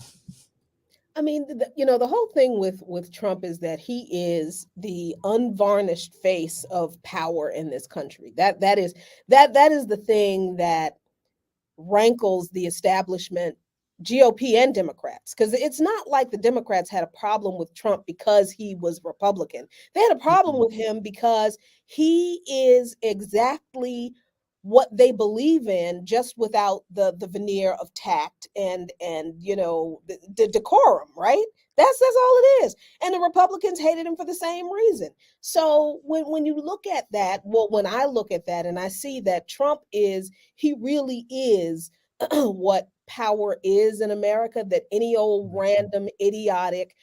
I mean, the whole thing with Trump is that he is the unvarnished face of power in this country. That is the thing that rankles the establishment, GOP and Democrats, because it's not like the Democrats had a problem with Trump because he was Republican. They had a problem with him because he is exactly what they believe in, just without the veneer of tact and the decorum, right? That's all it is. And the Republicans hated him for the same reason. So when you look at that, when I look at that and I see that Trump he really is what power is in America, that any old random idiotic,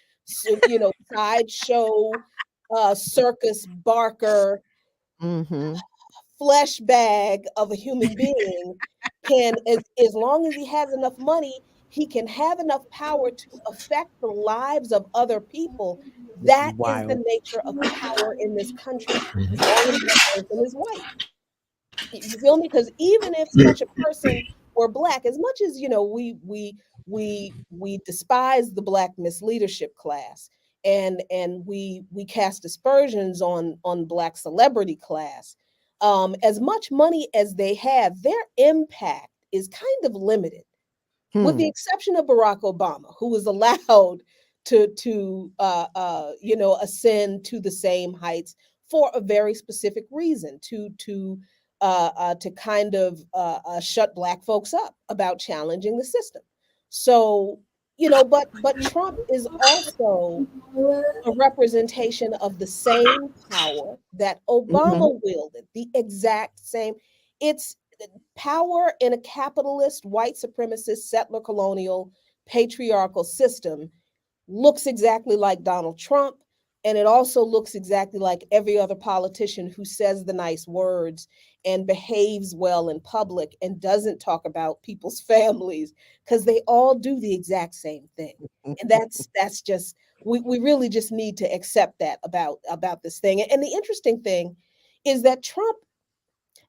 sideshow, circus barker, flesh bag of a human being can, as long as he has enough money, he can have enough power to affect the lives of other people. That is the nature of power in this country, as long as that person is white. You feel me? Because even if such a person were black, as much as we despise the black misleadership class, and we cast aspersions on black celebrity class, as much money as they have, their impact is kind of limited, with the exception of Barack Obama, who was allowed to ascend to the same heights for a very specific reason, to kind of shut black folks up about challenging the system. So, but Trump is also a representation of the same power that Obama wielded, the exact same. It's power in a capitalist, white supremacist, settler colonial, patriarchal system looks exactly like Donald Trump. And it also looks exactly like every other politician who says the nice words and behaves well in public and doesn't talk about people's families, because they all do the exact same thing. And that's just, we really just need to accept that about this thing. And the interesting thing is that Trump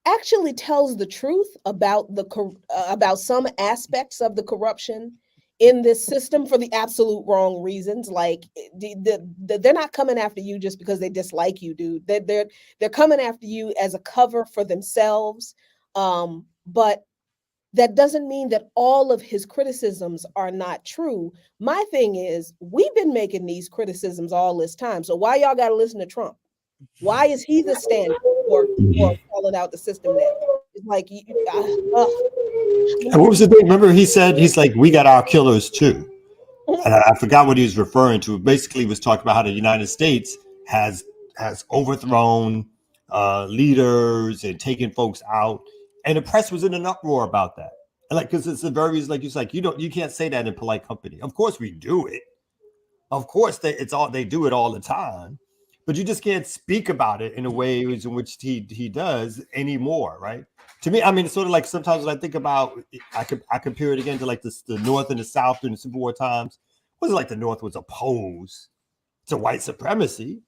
actually tells the truth about about some aspects of the corruption in this system for the absolute wrong reasons. Like they're not coming after you just because they dislike you, dude. They're coming after you as a cover for themselves. But that doesn't mean that all of his criticisms are not true. My thing is, we've been making these criticisms all this time. So why y'all got to listen to Trump? Why is he the stand for calling out the system now? It's like, and what was the thing? Remember, he's like, we got our killers too. And I forgot what he was referring to. Basically, was talking about how the United States has overthrown leaders and taken folks out, and the press was in an uproar about that. And like, because it's the very reason, like you can't say that in polite company. Of course, we do it. Of course, they do it all the time. But you just can't speak about it in a way in which he does anymore, right? To me, I mean, it's sort of like sometimes when I think about, I compare it again to like the North and the South during the Civil War times. It wasn't like the North was opposed to white supremacy.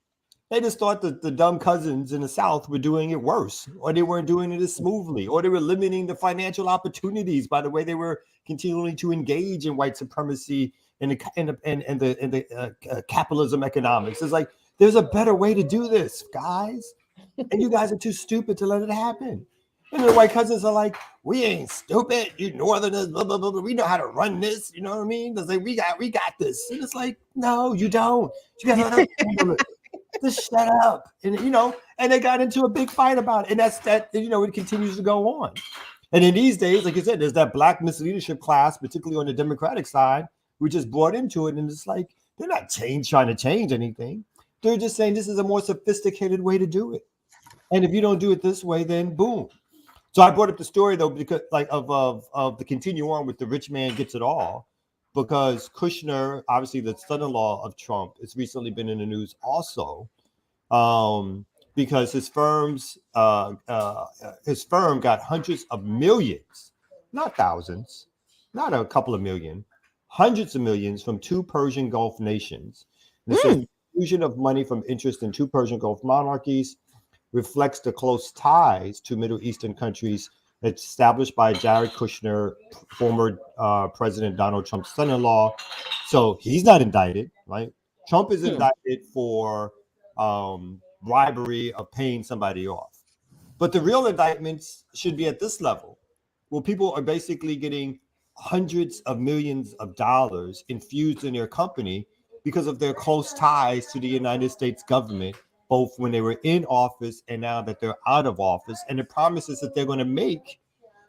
They just thought that the dumb cousins in the South were doing it worse, or they weren't doing it as smoothly, or they were limiting the financial opportunities by the way they were continuing to engage in white supremacy and the capitalism economics. It's like there's a better way to do this, guys, and you guys are too stupid to let it happen. And the white cousins are like, we ain't stupid, you Northerners, blah, blah, blah, blah. We know how to run this. You know what I mean? It's like, we got this. And it's like, no, you don't. You guys are just shut up. And, and they got into a big fight about it. And it continues to go on. And in these days, like you said, there's that black misleadership class, particularly on the Democratic side, we just brought into it. And it's like, they're not trying to change anything. They're just saying this is a more sophisticated way to do it. And if you don't do it this way, then boom. So I brought up the story though, because like of the continue on with the rich man gets it all, because Kushner, obviously the son-in-law of Trump, has recently been in the news also, because his firm got hundreds of millions, not thousands, not a couple of million, hundreds of millions from two Persian Gulf nations. And this infusion of money from interest in two Persian Gulf monarchies reflects the close ties to Middle Eastern countries established by Jared Kushner, former President Donald Trump's son-in-law. So he's not indicted, right? Trump is indicted for bribery of paying somebody off. But the real indictments should be at this level, where people are basically getting hundreds of millions of dollars infused in their company because of their close ties to the United States government, both when they were in office and now that they're out of office, and the promises that they're going to make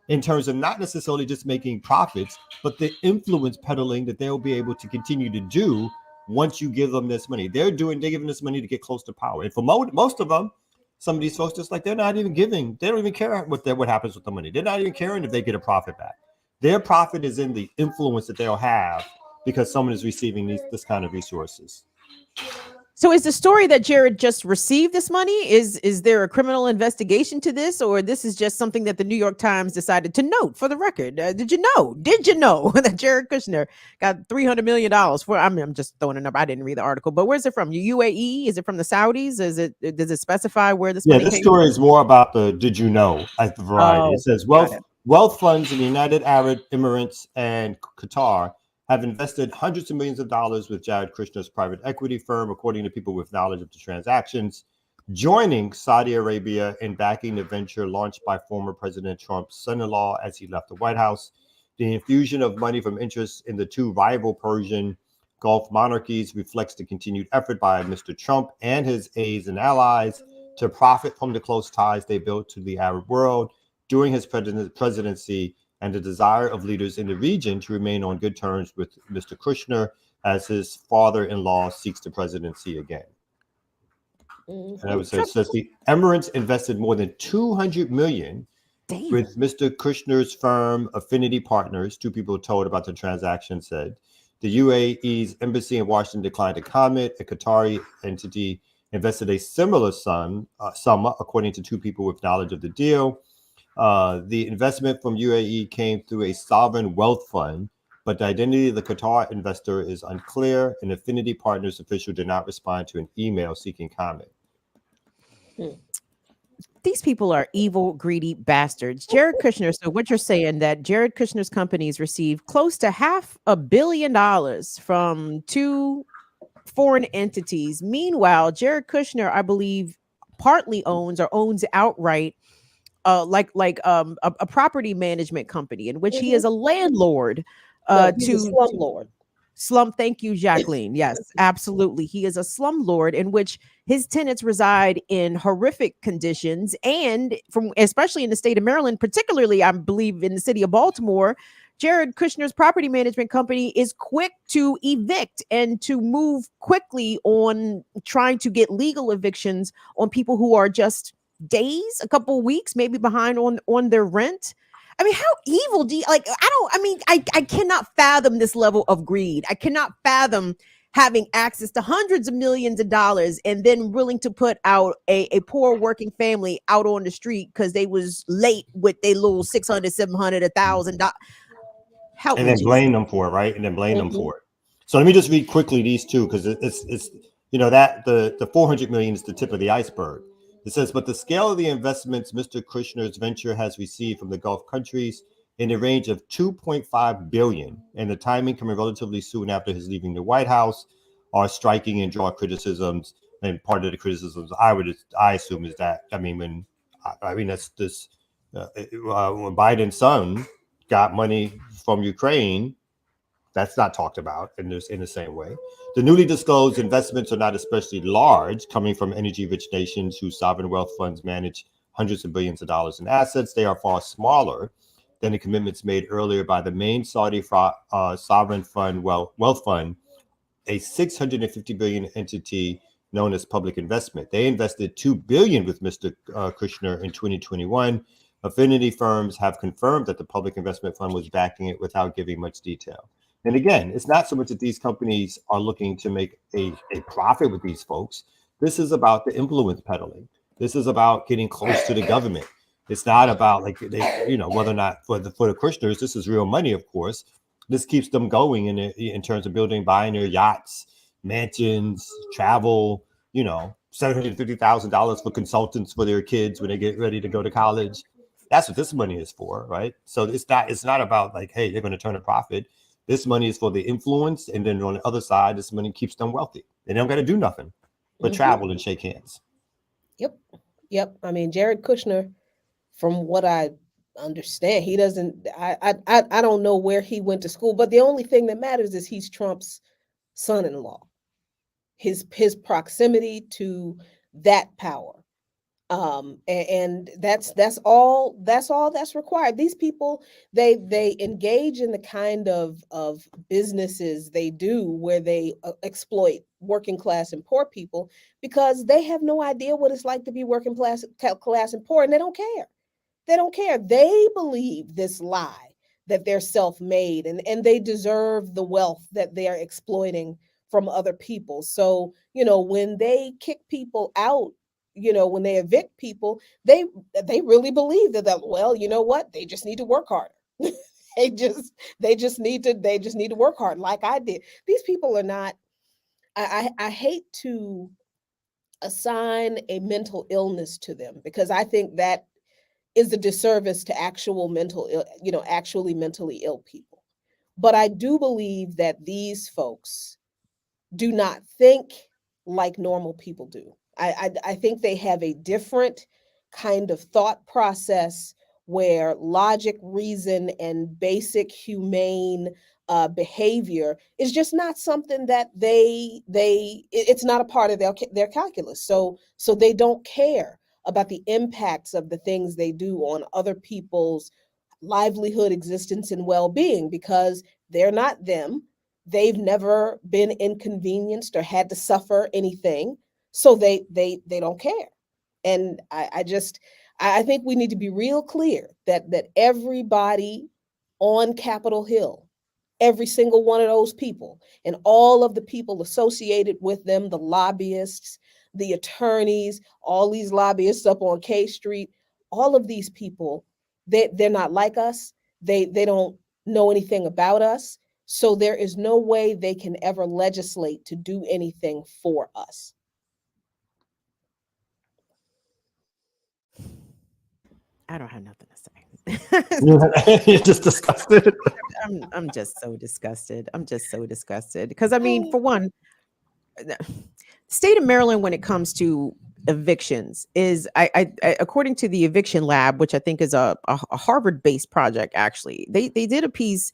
in terms of not necessarily just making profits, but the influence peddling that they'll be able to continue to do once you give them this money. They're giving this money to get close to power. And for most of them, some of these folks, just like they're not even giving, they don't even care what happens with the money. They're not even caring if they get a profit back. Their profit is in the influence that they'll have because someone is receiving this kind of resources. So is the story that Jared just received this money? Is there a criminal investigation to this, or this is just something that the New York Times decided to note for the record? Did you know that Jared Kushner got $300 million for? I'm just throwing a number. I didn't read the article, but where's it from? UAE? Is it from the Saudis? Does it specify where this money came from? Yeah, this story is more about the did you know at the Variety. It says wealth funds in the United Arab Emirates and Qatar have invested hundreds of millions of dollars with Jared Kushner's private equity firm, according to people with knowledge of the transactions, joining Saudi Arabia in backing the venture launched by former President Trump's son-in-law as he left the White House. The infusion of money from interest in the two rival Persian Gulf monarchies reflects the continued effort by Mr. Trump and his aides and allies to profit from the close ties they built to the Arab world during his presidency, and the desire of leaders in the region to remain on good terms with Mr. Kushner as his father-in-law seeks the presidency again. And I would say says the Emirates invested more than $200 million with Mr. Kushner's firm Affinity Partners. Two people told about the transaction said. The UAE's embassy in Washington declined to comment. A Qatari entity invested a similar sum, according to two people with knowledge of the deal. The investment from UAE came through a sovereign wealth fund, but the identity of the Qatar investor is unclear. An Affinity Partners official did not respond to an email seeking comment. These people are evil, greedy bastards. Jared Kushner. So what you're saying that Jared Kushner's companies received close to $500 million from two foreign entities. Meanwhile, Jared Kushner, I believe, partly owns outright a property management company in which he is a landlord. He's a slumlord. Thank you, Jacqueline. Yes, absolutely. He is a slumlord in which his tenants reside in horrific conditions, and especially in the state of Maryland, particularly, I believe, in the city of Baltimore. Jared Kushner's property management company is quick to evict and to move quickly on trying to get legal evictions on people who are just days, a couple of weeks, maybe behind on their rent. I mean, how evil I cannot fathom this level of greed. I cannot fathom having access to hundreds of millions of dollars and then willing to put out a poor working family out on the street because they was late with their little 600, 700, $1,000. Help And me, then Jesus. blame them for it, right? And then blame them for it. So let me just read quickly these two, because it's that the 400 million is the tip of the iceberg. It says, but the scale of the investments Mr. Kushner's venture has received from the Gulf countries in the range of 2.5 billion, and the timing coming relatively soon after his leaving the White House, are striking and draw criticisms. And part of the criticisms I assume is that that's this when Biden's son got money from Ukraine. That's not talked about in the same way. The newly disclosed investments are not especially large, coming from energy-rich nations whose sovereign wealth funds manage hundreds of billions of dollars in assets. They are far smaller than the commitments made earlier by the main Saudi sovereign fund wealth fund, a 650 billion entity known as Public Investment. They invested $2 billion with Mr. Kushner in 2021. Affinity firms have confirmed that the Public Investment Fund was backing it without giving much detail. And again, it's not so much that these companies are looking to make a profit with these folks. This is about the influence peddling. This is about getting close to the government. It's not about whether or not for the Kushners, this is real money, of course. This keeps them going in terms of buying their yachts, mansions, travel, $750,000 for consultants for their kids when they get ready to go to college. That's what this money is for, right? So it's not about like, hey, they're going to turn a profit. This money is for the influence, and then on the other side, this money keeps them wealthy. They don't got to do nothing but travel and shake hands. Yep. I mean, Jared Kushner, from what I understand, he doesn't. I don't know where he went to school, but the only thing that matters is he's Trump's son-in-law. His proximity to that power. And that's all that's required. These people, they engage in the kind of businesses they do where they exploit working class and poor people because they have no idea what it's like to be working class and poor, and they don't care. They believe this lie that they're self-made and they deserve the wealth that they are exploiting from other people. So, when they kick people out, when they evict people, they really believe that well, you know what? They just need to work harder. they just need to work hard like I did. These people are not, I hate to assign a mental illness to them because I think that is a disservice to actually mentally ill people. But I do believe that these folks do not think like normal people do. I think they have a different kind of thought process where logic, reason, and basic humane behavior is just not something that it's not a part of their calculus. So they don't care about the impacts of the things they do on other people's livelihood, existence, and well-being because they're not them. They've never been inconvenienced or had to suffer anything, so they don't care. And I think we need to be real clear that everybody on Capitol Hill, every single one of those people, and all of the people associated with them, the lobbyists, the attorneys, all these lobbyists up on K Street, all of these people, they're not like us. They don't know anything about us. So there is no way they can ever legislate to do anything for us. I don't have nothing to say. You're just disgusted. I'm just so disgusted. Because I mean, for one, the state of Maryland, when it comes to evictions, is I according to the Eviction Lab, which I think is a Harvard-based project, actually, they did a piece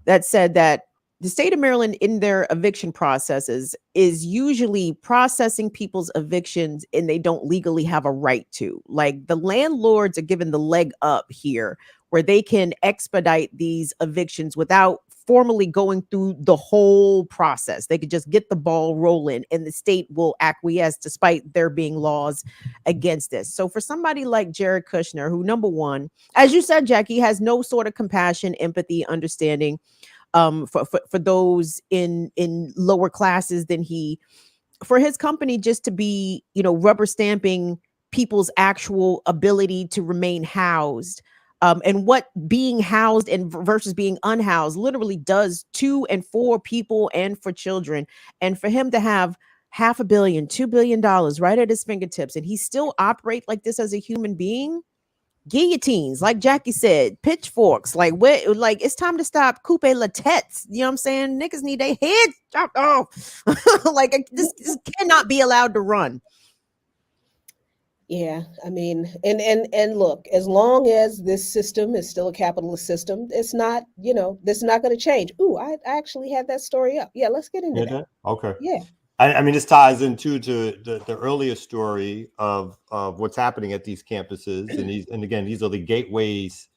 that said that the state of Maryland in their eviction processes is usually processing people's evictions and they don't legally have a right to. Like the landlords are given the leg up here where they can expedite these evictions without formally going through the whole process. They could just get the ball rolling and the state will acquiesce despite there being laws against this. So for somebody like Jared Kushner, who, number one, as you said, Jackie, has no sort of compassion, empathy, understanding for those in lower classes than he, for his company just to be, rubber stamping people's actual ability to remain housed. And what being housed and versus being unhoused literally does to and for people and for children. And for him to have $500 million, $2 billion right at his fingertips, and he still operate like this as a human being. Guillotines, like Jackie said, pitchforks, like it's time to stop coupe la têtes. You know what I'm saying? Niggas need their heads chopped off. Like this cannot be allowed to run. Yeah, I mean, and look, as long as this system is still a capitalist system, it's not, this is not going to change. Ooh, I actually had that story up. Yeah, let's get into that. Okay. Yeah. I mean, this ties into the earlier story of what's happening at these campuses, and again, these are the gateways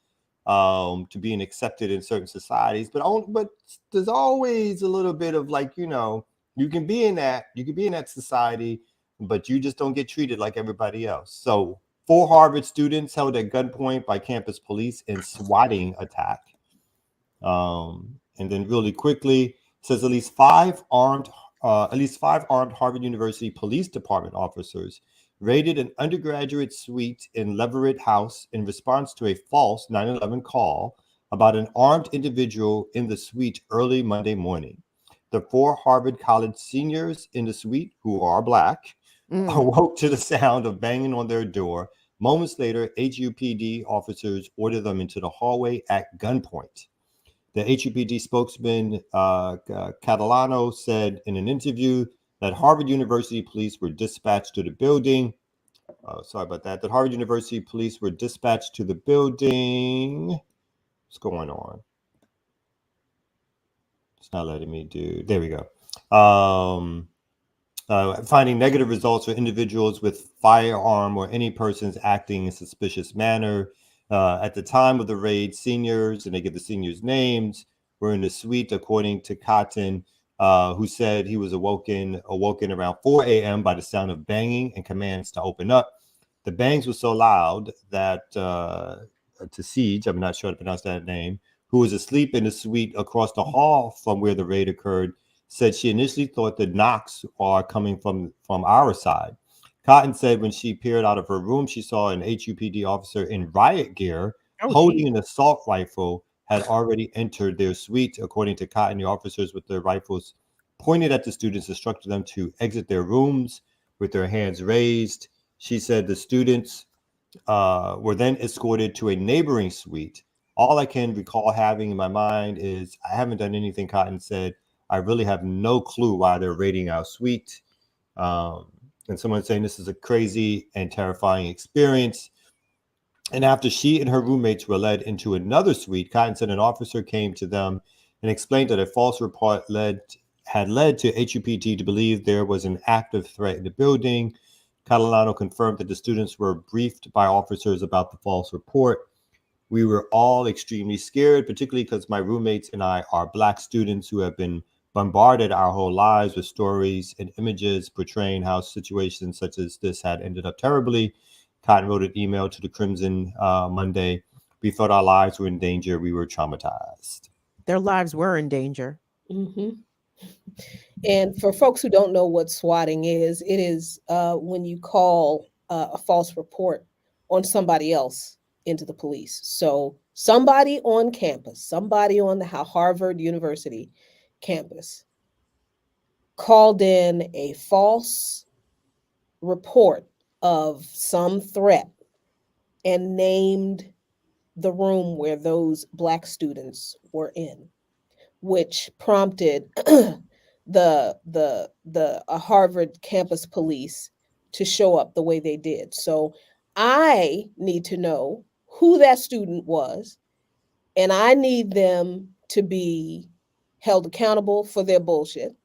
to being accepted in certain societies. But there's always a little bit of like, you can be in that society, but you just don't get treated like everybody else. So 4 Harvard students held at gunpoint by campus police in swatting attack. And then really quickly, it says at least five armed Harvard University Police Department officers raided an undergraduate suite in Leverett House in response to a false 9/11 call about an armed individual in the suite early Monday morning. The 4 Harvard College seniors in the suite, who are Black, awoke to the sound of banging on their door. Moments later, HUPD officers ordered them into the hallway at gunpoint. The HUPD spokesman, Catalano, said in an interview that Harvard University police were dispatched to the building. That Harvard University police were dispatched to the building. What's going on? It's not letting me do. There we go. Finding negative results for individuals with firearm or any persons acting in suspicious manner. At the time of the raid, seniors, and they give the seniors' names, were in the suite, according to Cotton, who said he was awoken around 4 a.m. by the sound of banging and commands to open up. The bangs were so loud that to Siege, I'm not sure how to pronounce that name, who was asleep in the suite across the hall from where the raid occurred, said she initially thought the knocks are coming from our side. Cotton said when she peered out of her room, she saw an HUPD officer in riot gear holding an assault rifle had already entered their suite. According to Cotton, the officers with their rifles pointed at the students, instructed them to exit their rooms with their hands raised. She said the students were then escorted to a neighboring suite. All I can recall having in my mind is I haven't done anything, Cotton said. I really have no clue why they're raiding our suite. And someone's saying this is a crazy and terrifying experience. And after she and her roommates were led into another suite, Cotton said an officer came to them and explained that a false report had led to HUPD to believe there was an active threat in the building. Catalano confirmed that the students were briefed by officers about the false report. We were all extremely scared, particularly because my roommates and I are Black students who have been bombarded our whole lives with stories and images portraying how situations such as this had ended up terribly. Cotton wrote an email to the Crimson Monday. We thought our lives were in danger. We were traumatized. Their lives were in danger. Mm-hmm. And for folks who don't know what swatting is, it is when you call a false report on somebody else into the police. So somebody on campus, somebody on the Harvard University campus called in a false report of some threat and named the room where those Black students were in, which prompted the Harvard campus police to show up the way they did. So I need to know who that student was, and I need them to be held accountable for their bullshit.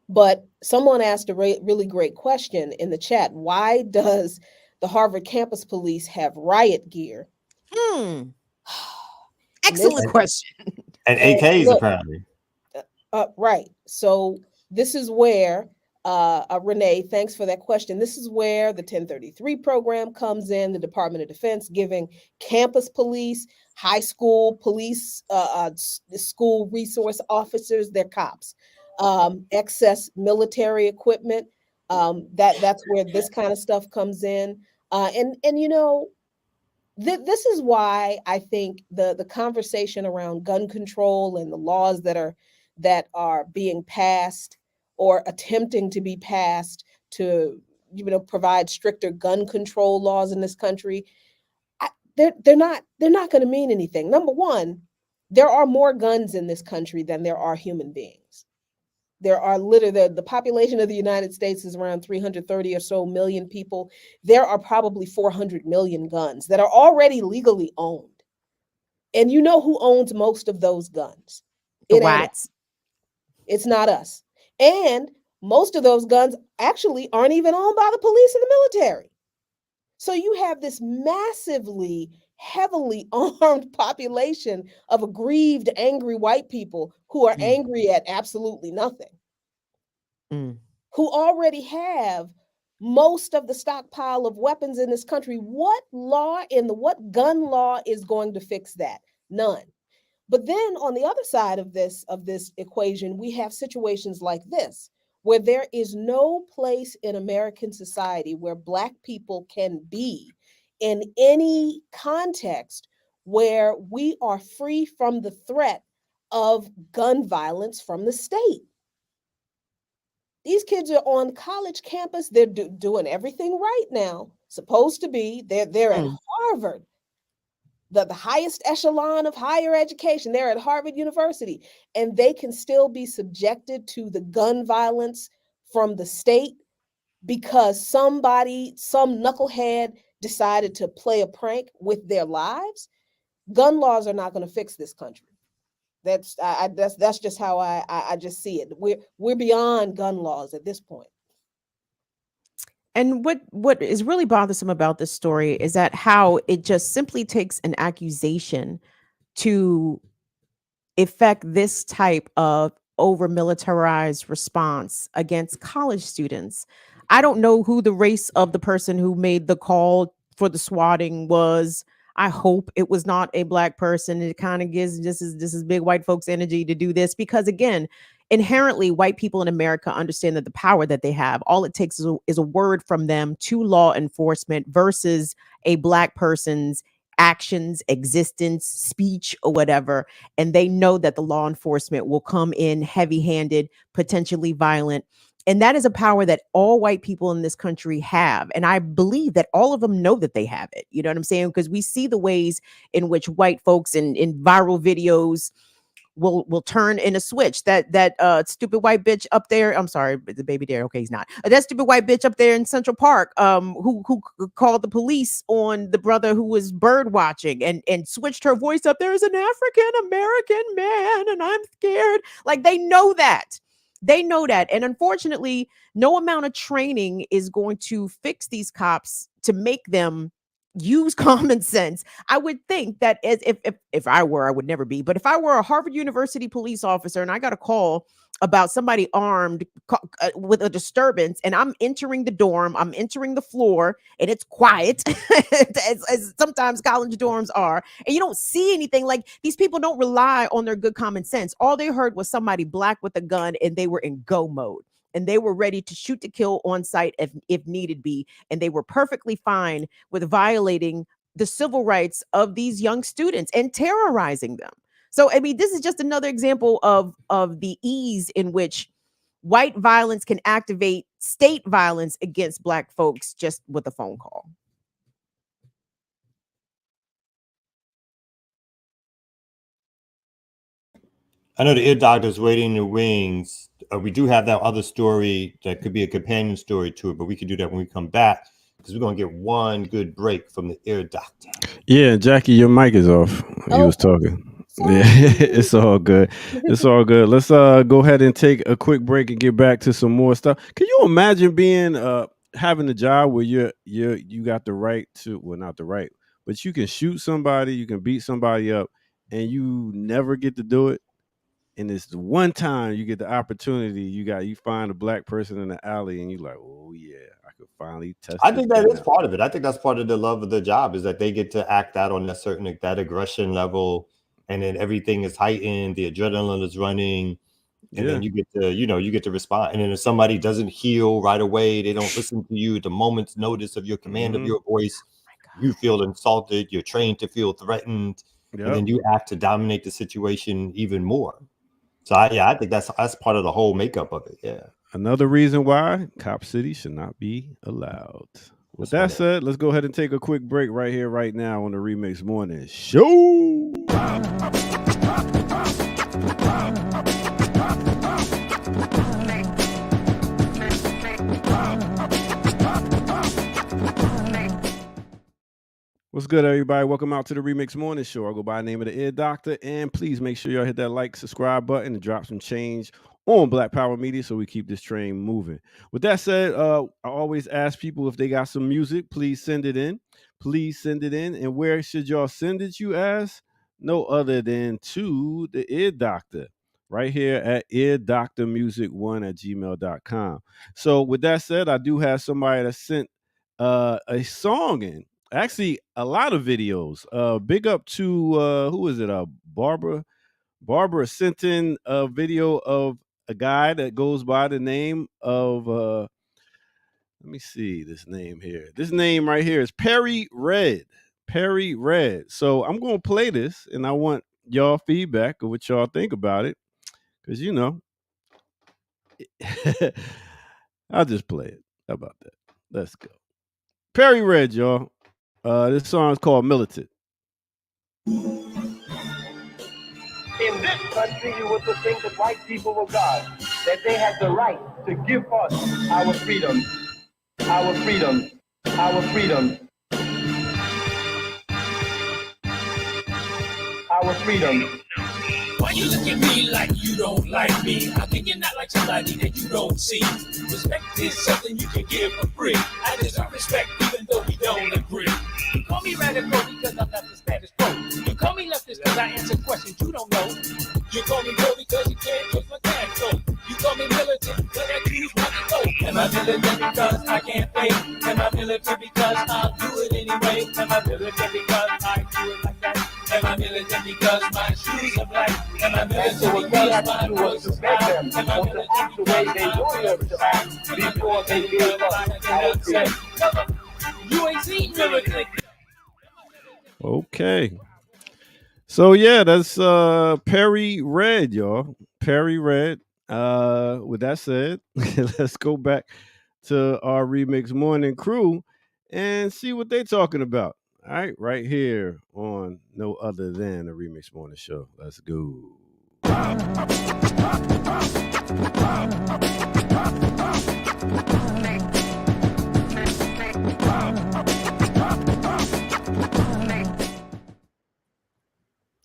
But someone asked a really great question in the chat. Why does the Harvard campus police have riot gear? Excellent question. And AKs, apparently. Right. So this is where Renee, thanks for that question. This is where the 1033 program comes in, the Department of Defense giving campus police, high school police, school resource officers, their cops, excess military equipment. That's where this kind of stuff comes in. And you know, this is why I think the conversation around gun control and the laws that are being passed or attempting to be passed to provide stricter gun control laws in this country, they're not going to mean anything. Number one, there are more guns in this country than there are human beings. There are literally the population of the United States is around 330 or so million people. There are probably 400 million guns that are already legally owned. And you know who owns most of those guns? The It ain't us. whites. It's not us. And most of those guns actually aren't even owned by the police and the military. So you have this massively, heavily armed population of aggrieved, angry white people who are angry at absolutely nothing, who already have most of the stockpile of weapons in this country. What gun law is going to fix that? None. But then on the other side of this equation, we have situations like this, where there is no place in American society where Black people can be in any context where we are free from the threat of gun violence from the state. These kids are on college campus. They're doing everything right now, supposed to be. They're at Harvard, the highest echelon of higher education. They're at Harvard University, and they can still be subjected to the gun violence from the state because some knucklehead decided to play a prank with their lives. Gun laws are not going to fix this country. That's just how I just see it. We're beyond gun laws at this point. And what is really bothersome about this story is that how it just simply takes an accusation to effect this type of over militarized response against college students. I don't know who the race of the person who made the call for the swatting was. I hope it was not a Black person. It kind of gives this is big white folks energy to do this because again, inherently white people in America understand that the power that they have, all it takes is a word from them to law enforcement versus a Black person's actions, existence, speech, or whatever. And they know that the law enforcement will come in heavy-handed, potentially violent. And that is a power that all white people in this country have. And I believe that all of them know that they have it. You know what I'm saying? Because we see the ways in which white folks in viral videos will turn in a switch. That stupid white bitch up there. I'm sorry, the baby there. Okay, he's not. That stupid white bitch up there in Central Park, who called the police on the brother who was bird watching and switched her voice up. There is an African American man, and I'm scared. Like they know that. They know that. And unfortunately, no amount of training is going to fix these cops to make them use common sense. I would think that as if I were, I would never be, but if I were a Harvard University police officer and I got a call about somebody armed with a disturbance and I'm entering the dorm, I'm entering the floor and it's quiet as sometimes college dorms are, and you don't see anything, like these people don't rely on their good common sense. All they heard was somebody Black with a gun and they were in go mode. And they were ready to shoot to kill on site if needed be. And they were perfectly fine with violating the civil rights of these young students and terrorizing them. So, I mean, this is just another example of the ease in which white violence can activate state violence against Black folks just with a phone call. I know the ear doctor's waiting in the wings. We do have that other story that could be a companion story to it, but we can do that when we come back because we're going to get one good break from the ear doctor. Yeah, Jackie, your mic is off. You was talking. Sorry. Yeah, it's all good. It's all good. Let's go ahead and take a quick break and get back to some more stuff. Can you imagine being having a job where you got the right to, well, not the right, but you can shoot somebody, you can beat somebody up, and you never get to do it? and it's the one time you get the opportunity, you find a black person in the alley, and you're like, oh yeah, I could finally test. I think that is part of it. I think that's part of the love of the job, is that they get to act out on that aggression level, and then everything is heightened, the adrenaline is running, and then you get to respond. And then if somebody doesn't heal right away, they don't listen to you at the moment's notice of your command of your voice, you feel insulted, you're trained to feel threatened, and then you act to dominate the situation even more. So I think that's part of the whole makeup of it. Yeah. Another reason why Cop City should not be allowed. With that said, let's go ahead and take a quick break right here, right now on the Remix Morning Show. What's good, everybody? Welcome out to the Remix Morning Show. I go by the name of the Ear Doctor, and please make sure y'all hit that like, subscribe button, and drop some change on Black Power Media so we keep this train moving. With that said, I always ask people if they got some music, please send it in. Please send it in. And where should y'all send it, you ask? No other than to the Ear Doctor, right here at eardoctormusic1@gmail.com. So with that said, I do have somebody that sent a song in. Actually, a lot of videos. Big up to who is it? Barbara. Barbara sent in a video of a guy that goes by the name of let me see this name here. This name right here is Perry Red. Perry Red. So I'm gonna play this, and I want y'all feedback of what y'all think about it, because I'll just play it. How about that? Let's go. Perry Red, y'all. This song is called Militant. In this country, you would think that white people were God, that they had the right to give us our freedom, our freedom, our freedom, our freedom. Why you look at me like you don't like me? How can you not like somebody that you don't see? Respect is something you can give for free. I deserve respect even though we don't agree. You call me radical because I'm not the status quo. You call me leftist because I answer questions you don't know. You call me pro because you can't trust my cash flow. You call me militant because I choose not to go. Am I militant because I can't fake? Am I militant because I'll do it anyway? Am I militant because I do it like that? Am I militant because my shoes are black? Am I militant because my voice is loud? Am I militant because my voice is loud? Before they give us our freedom. You ain't seen militant. Okay. So yeah, that's Perry Red, y'all. Perry Red. With that said, let's go back to our Remix Morning crew and see what they're talking about. All right, right here on no other than the Remix Morning Show. Let's go.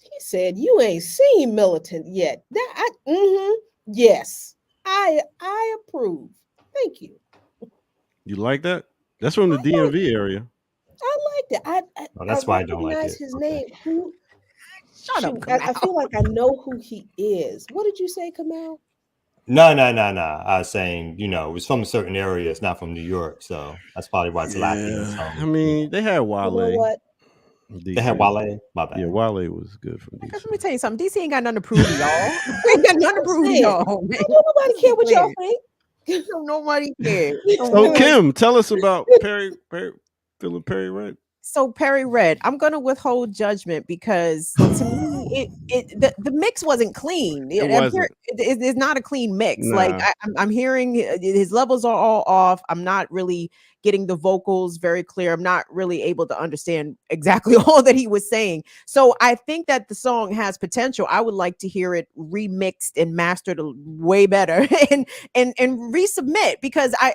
He said, "You ain't seen militant yet." Yes, I approve. Thank you. You like that? That's from the DMV area. I liked it. That's why I don't like it. His name. Who? Shut up, I feel like I know who he is. What did you say, Kamal? No. I was saying, it was from a certain area. It's not from New York, so that's probably why it's lacking. I mean, they had Wale. You know what? They had Wale. My bad. Yeah, Wale was good from DC. Let me tell you something. DC ain't got nothing to prove to y'all. Ain't got nothing to prove to y'all. Man. Don't nobody care what y'all think. Nobody cares. So Kim, tell us about Perry Red. So Perry Red, I'm gonna withhold judgment because to me, the mix wasn't clean. It's not a clean mix. Nah. Like I'm hearing his levels are all off. I'm not really getting the vocals very clear. I'm not really able to understand exactly all that he was saying. So I think that the song has potential. I would like to hear it remixed and mastered way better and resubmit, because I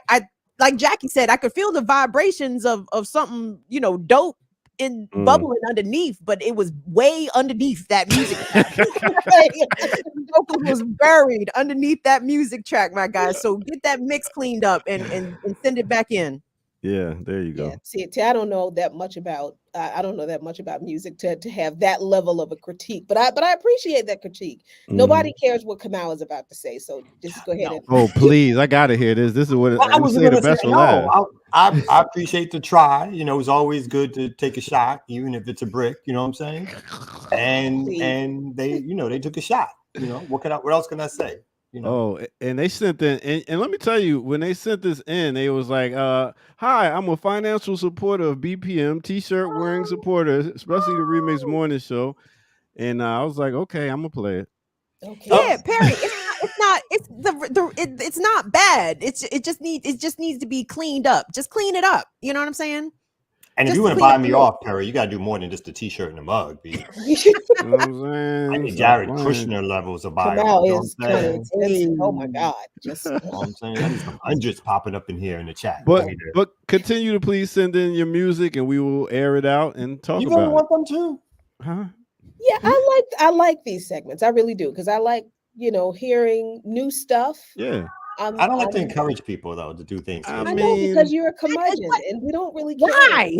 like Jackie said, I could feel the vibrations of something, dope in bubbling underneath, but it was way underneath that music track. The vocals was buried underneath that music track, my guys. So get that mix cleaned up and send it back in. Yeah, there you go. Yeah, see, I don't know that much about I don't know that much about music to have that level of a critique, but I appreciate that critique. Nobody cares what Kamau is about to say, so just go ahead No. and Oh, please, I gotta hear this. This is what Well, I we wasn't say the gonna say best for no. last. I appreciate the try. You know, it's always good to take a shot, even if it's a brick. You know what I'm saying? see. And they, you know, they took a shot. You know, what else can I say? You know, And they sent in, and let me tell you, when they sent this in, they was like, hi, I'm a financial supporter of BPM, t-shirt wearing supporter, especially the Remix Morning Show. And I was like, okay, I'm gonna play it. Okay. Yeah, Perry. It's not bad. It just needs to be cleaned up. Just clean it up. You know what I'm saying? and if Just you want to clean buy up the me look. off, Perry, you got to do more than just the t-shirt and the mug. B. You know what I'm I saying? need Stop Jared playing. Kushner levels of buy off. Kamau You know is what I'm kind of saying? expensive. Oh my God. Just You know what I'm saying? I need some hundreds popping up in here in the chat. But Give me the- but continue to please send in your music, and we will air it out and talk you really about want them too? it. Huh? yeah, I like these segments. I really do, because I like, hearing new stuff. Yeah. I don't like to encourage people though to do things. I I mean, know, because you're a curmudgeon and we don't really care. Why?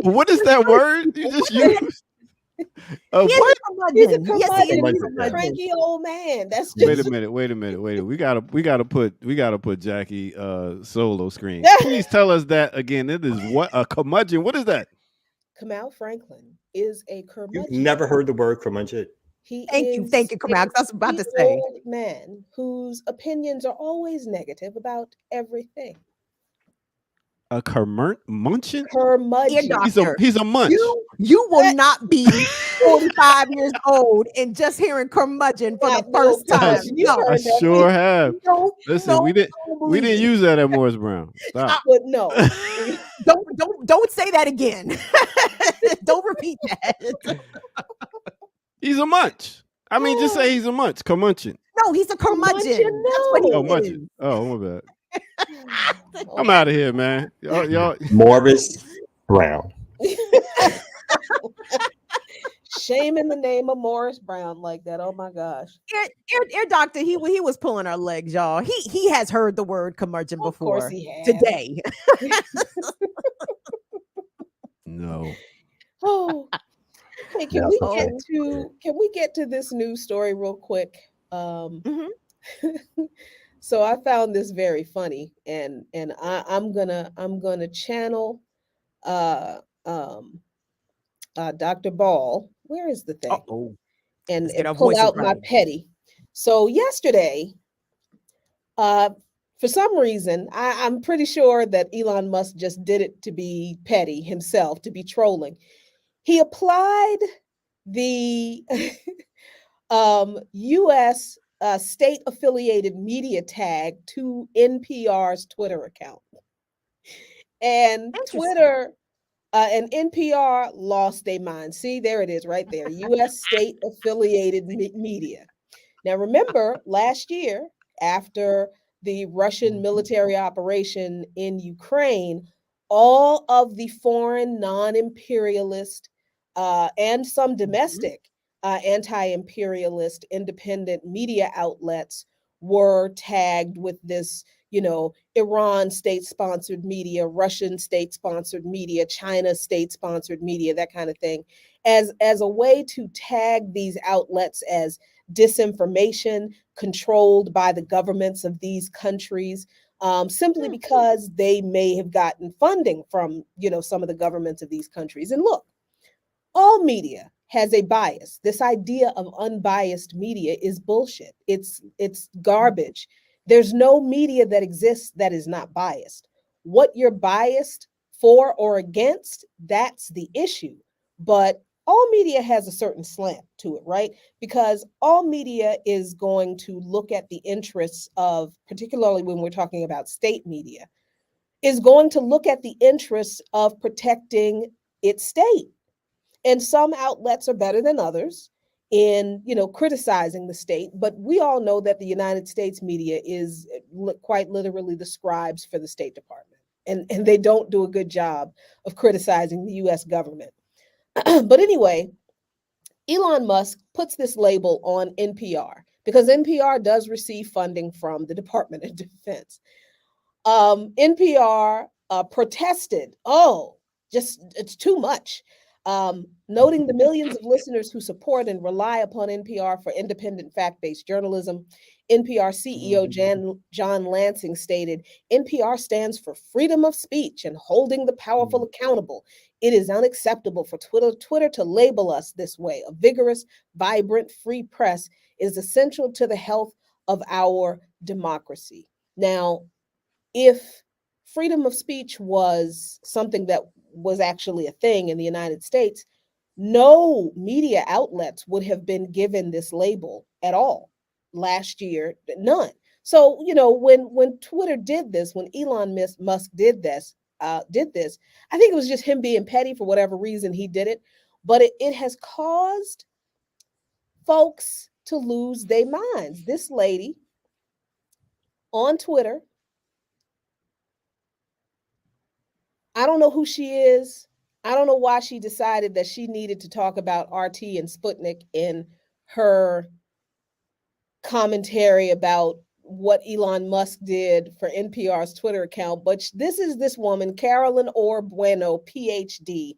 what is that word you just used? He is What? a curmudgeon. He's a Yes, he is curmudgeon. a He's a curmudgeon. cranky old man. That's Wait just a minute. We gotta put Jackie solo screen. Please tell us that again. It is what a curmudgeon. What is that? Kamau Franklin is a You've curmudgeon. never heard the word curmudgeon? He Thank you, is Kamau. 'Cause I was about to an say. old man whose opinions are always negative about everything. A munchin? Ear Curmudgeon. doctor. He's a munch. You will not be 45 years old and just hearing curmudgeon for the Not no first time. curmudgeon. You No, I heard that. sure have. no, Listen, no, we didn't use that at Morris Brown. Stop. But no. don't say that again. Don't repeat that. He's a munch. I mean, just say he's a munch. Curmudgeon. No, he's a curmudgeon. Curmudgeon, That's what he Oh, is. munchin. Oh, my bad. I'm out of here, man. Y'all. Morris Brown. Shame in the name of Morris Brown like that. Oh my gosh. Ear doctor, he was pulling our legs, y'all. He has heard the word curmudgeon Of before course he has. today. No. Oh. Hey, can That's we get to this news story real quick? Mhm. So I found this very funny, and I'm gonna channel Dr. Ball. Where is the thing? Uh-oh. And, Let's get our pull voices out my right. petty. So yesterday, for some reason, I'm pretty sure that Elon Musk just did it to be petty himself, to be trolling. He applied the U.S. State affiliated media tag to NPR's Twitter account. And Twitter and NPR lost their mind. See, there it is right there. U.S. state affiliated media. Now, remember last year, after the Russian military operation in Ukraine, all of the foreign non-imperialist and some domestic anti-imperialist independent media outlets were tagged with this, Iran state-sponsored media, Russian state-sponsored media, China state-sponsored media, that kind of thing, as a way to tag these outlets as disinformation controlled by the governments of these countries, simply because they may have gotten funding from, some of the governments of these countries. And look, all media has a bias. This idea of unbiased media is bullshit. It's garbage. There's no media that exists that is not biased. What you're biased for or against, that's the issue. But all media has a certain slant to it, right? Because all media is going to look at the interests of, particularly when we're talking about state media, is going to look at the interests of protecting its state. And some outlets are better than others in, criticizing the state. But we all know that the United States media is quite literally the scribes for the State Department. And they don't do a good job of criticizing the US government. But anyway, Elon Musk puts this label on NPR because NPR does receive funding from the Department of Defense. NPR protested. Oh, just it's too much. Noting the millions of listeners who support and rely upon NPR for independent fact-based journalism, NPR CEO John Lansing stated, NPR stands for freedom of speech and holding the powerful accountable. It is unacceptable for Twitter to label us this way. A vigorous, vibrant, free press is essential to the health of our democracy. Now, if freedom of speech was something that was actually a thing in the United States, no media outlets would have been given this label at all last year, none. So, when Twitter did this, when Elon Musk did this, I think it was just him being petty for whatever reason he did it, but it has caused folks to lose their minds. This lady on Twitter, I don't know who she is. I don't know why she decided that she needed to talk about RT and Sputnik in her commentary about what Elon Musk did for NPR's Twitter account. But this is this woman, Carolyn Orr Bueno, PhD,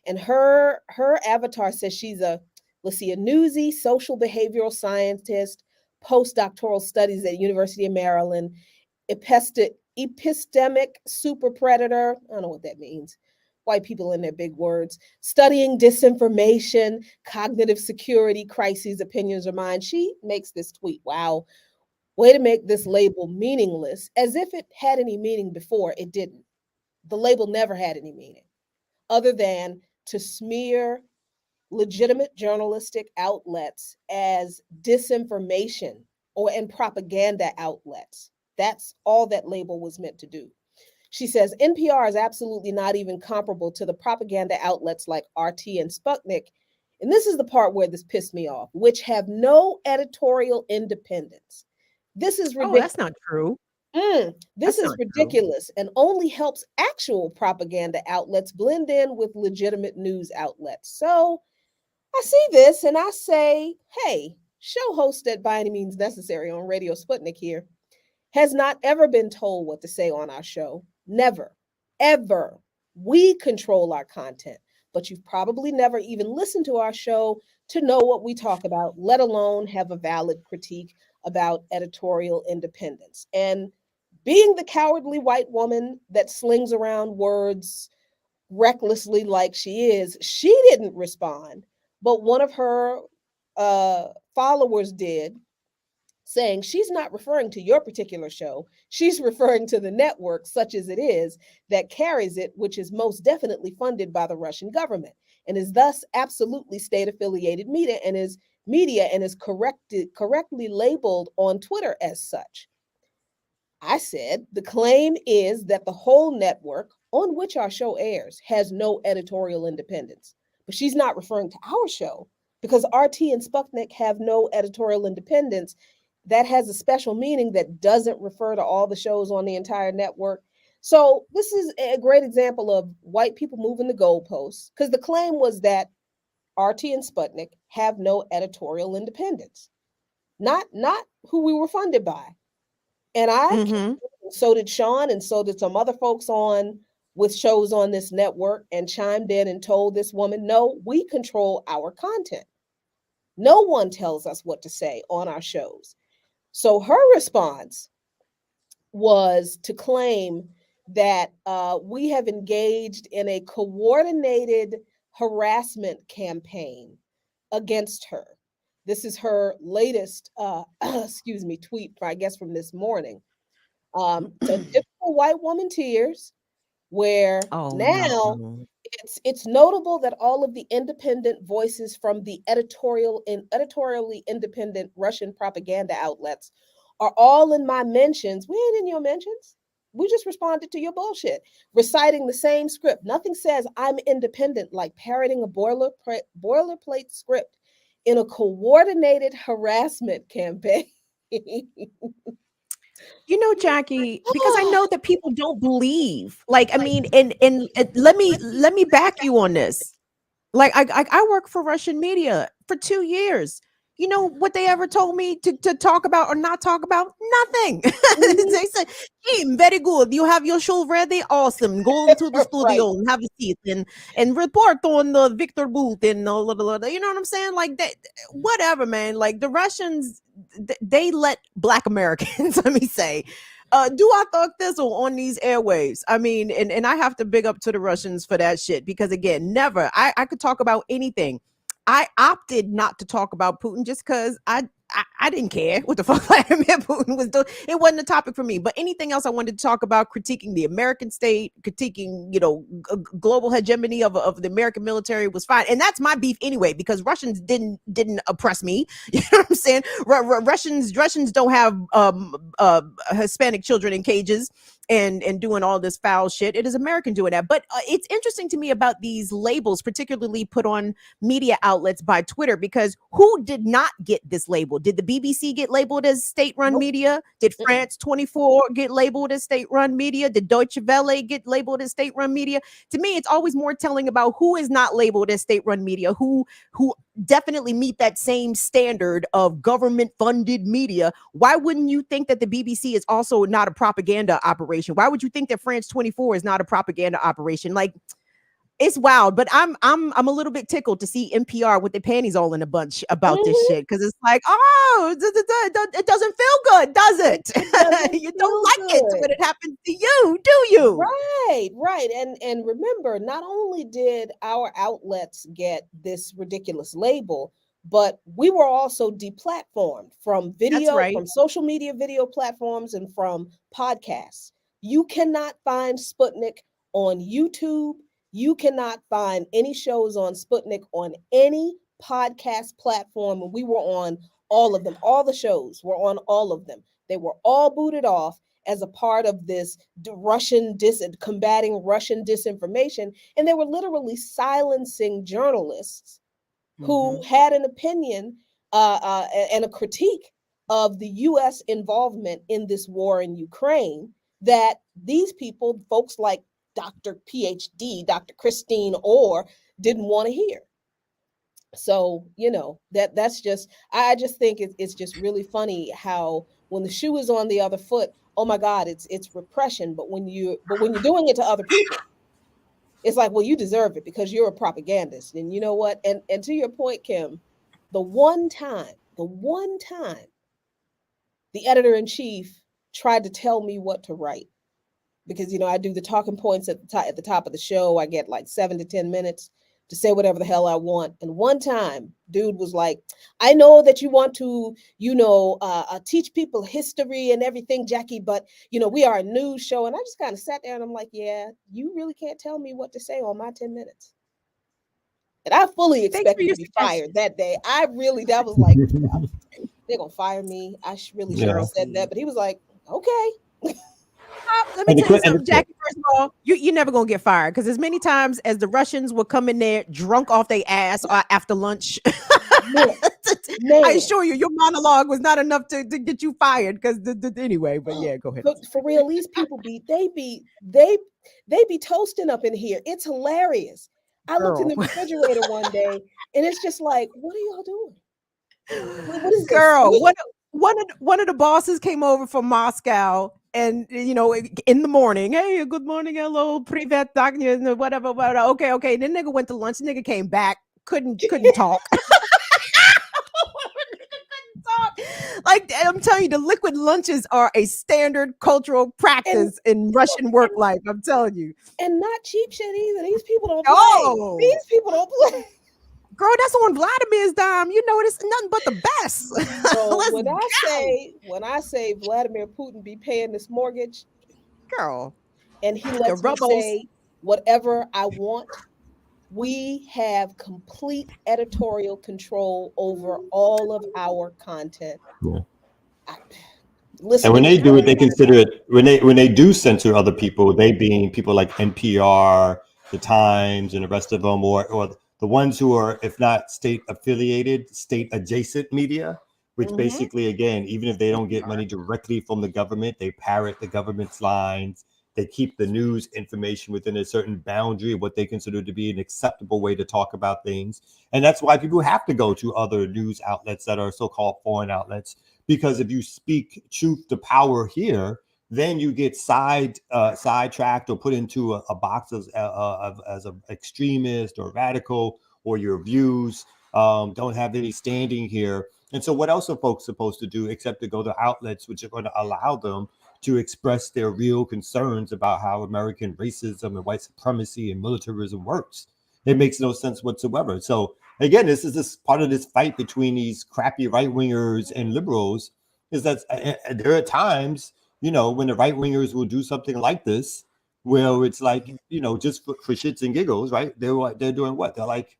and her avatar says she's a newsy social behavioral scientist, postdoctoral studies at University of Maryland, epistemic super predator. I don't know what that means. White people in their big words, studying disinformation, cognitive security, crises, opinions, or minds. She makes this tweet. Wow, way to make this label meaningless, as if it had any meaning before. It didn't. The label never had any meaning other than to smear legitimate journalistic outlets as disinformation and propaganda outlets. That's all that label was meant to do. She says NPR is absolutely not even comparable to the propaganda outlets like RT and Sputnik. And this is the part where this pissed me off, which have no editorial independence. This is ridiculous. Oh, that's not true. This is ridiculous and only helps actual propaganda outlets blend in with legitimate news outlets. So I see this and I say, hey, show host at By Any Means Necessary on Radio Sputnik here has not ever been told what to say on our show. Never, ever. We control our content, but you've probably never even listened to our show to know what we talk about, let alone have a valid critique about editorial independence. And being the cowardly white woman that slings around words recklessly like she is, she didn't respond, but one of her followers did, saying she's not referring to your particular show. She's referring to the network, such as it is, that carries it, which is most definitely funded by the Russian government and is thus absolutely state-affiliated media and is correctly labeled on Twitter as such. I said, the claim is that the whole network on which our show airs has no editorial independence. But she's not referring to our show because RT and Sputnik have no editorial independence. That has a special meaning that doesn't refer to all the shows on the entire network. So this is a great example of white people moving the goalposts, because the claim was that RT and Sputnik have no editorial independence, not who we were funded by. And so did Sean, and so did some other folks on with shows on this network, and chimed in and told this woman, no, we control our content. No one tells us what to say on our shows. So her response was to claim that we have engaged in a coordinated harassment campaign against her. This is her latest, tweet, I guess, from this morning. A typical white woman tears, where it's notable that all of the independent voices from the editorially independent Russian propaganda outlets are all in my mentions. We ain't in your mentions. We just responded to your bullshit, reciting the same script. Nothing says I'm independent like parroting a boilerplate script in a coordinated harassment campaign. You know, Jackie, because I know that people don't believe. Like, I mean, and let me back you on this. Like, I work for Russian media for 2 years. You know what they ever told me to talk about or not talk about? Nothing. They said, hey, very good. You have your show ready? Awesome. Go into the studio and have a seat and report on the Victor Booth and you know what I'm saying? Like that, whatever, man. Like the Russians, they let Black Americans, let me say, do our thug thistle on these airwaves. I mean, and I have to big up to the Russians for that shit, because again, never, I could talk about anything. I opted not to talk about Putin just because I didn't care what the fuck Vladimir Putin was doing. It wasn't a topic for me. But anything else I wanted to talk about, critiquing the American state, critiquing, global hegemony of the American military was fine. And that's my beef anyway, because Russians didn't oppress me. You know what I'm saying? Russians don't have Hispanic children in cages and doing all this foul shit. It is American doing that. But it's interesting to me about these labels, particularly put on media outlets by Twitter, because who did not get this label? Did the BBC get labeled as state-run media? Did France 24 get labeled as state-run media? Did Deutsche Welle get labeled as state-run media? To me, it's always more telling about who is not labeled as state-run media, who definitely meet that same standard of government-funded media. Why wouldn't you think that the BBC is also not a propaganda operation? Why would you think that France 24 is not a propaganda operation? Like, it's wild, but I'm a little bit tickled to see NPR with their panties all in a bunch about this shit, because it's like, oh, it doesn't feel good, does it? You don't like it when it happens to you, do you? Right. And remember, not only did our outlets get this ridiculous label, but we were also deplatformed from video, from social media video platforms, and from podcasts. You cannot find Sputnik on YouTube. You cannot find any shows on Sputnik on any podcast platform. And we were on all of them. All the shows were on all of them. They were all booted off as a part of this combating Russian disinformation. And they were literally silencing journalists who had an opinion and a critique of the U.S. involvement in this war in Ukraine, that these people, folks like Dr. PhD, Dr. Christine Orr, didn't want to hear. So, that's just, I just think it's just really funny how when the shoe is on the other foot, oh my God, it's repression. But when you're doing it to other people, it's like, well, you deserve it because you're a propagandist. And you know what? And to your point, Kim, the one time the editor-in-chief tried to tell me what to write, because I do the talking points at the top of the show. I get like 7 to 10 minutes to say whatever the hell I want. And one time, dude was like, I know that you want to, teach people history and everything, Jackie, but we are a news show. And I just kind of sat there and I'm like, yeah, you really can't tell me what to say on my 10 minutes. And I fully expected to be fired that day. That was like, they're gonna fire me. I really should have said that. But he was like, okay. Let me tell you something, Jackie. First of all, you're never gonna get fired, because as many times as the Russians will come in there drunk off their ass after lunch, I assure you, your monologue was not enough to get you fired. Because anyway, but yeah, go ahead. But for real, these people they be toasting up in here. It's hilarious. I looked in the refrigerator one day, and it's just like, what are y'all doing? What is girl? This? One of the bosses came over from Moscow. And in the morning, hey, good morning, hello, privet, whatever. Okay. Then nigga went to lunch. Nigga came back, couldn't talk. Like, I'm telling you, the liquid lunches are a standard cultural practice in Russian work life. I'm telling you, and not cheap shit either. These people don't play. These people don't play. Girl, that's on Vladimir's dime. It's nothing but the best. So when I say Vladimir Putin be paying this mortgage, girl, and he lets me say whatever I want, we have complete editorial control over all of our content. Yeah. And when they do it, they consider it, when they do censor other people, they being people like NPR, the Times, and the rest of them, or the ones who are, if not state affiliated, state adjacent media, which basically, again, even if they don't get money directly from the government, they parrot the government's lines. They keep the news information within a certain boundary of what they consider to be an acceptable way to talk about things. And that's why people have to go to other news outlets that are so-called foreign outlets, because if you speak truth to power here, then you get sidetracked or put into a box as an extremist or radical, or your views don't have any standing here. And so what else are folks supposed to do except to go to outlets which are going to allow them to express their real concerns about how American racism and white supremacy and militarism works? It makes no sense whatsoever. So again, this part of this fight between these crappy right-wingers and liberals, is that there are times, when the right-wingers will do something like this, where it's like, just for shits and giggles, right? They're doing what? They're like,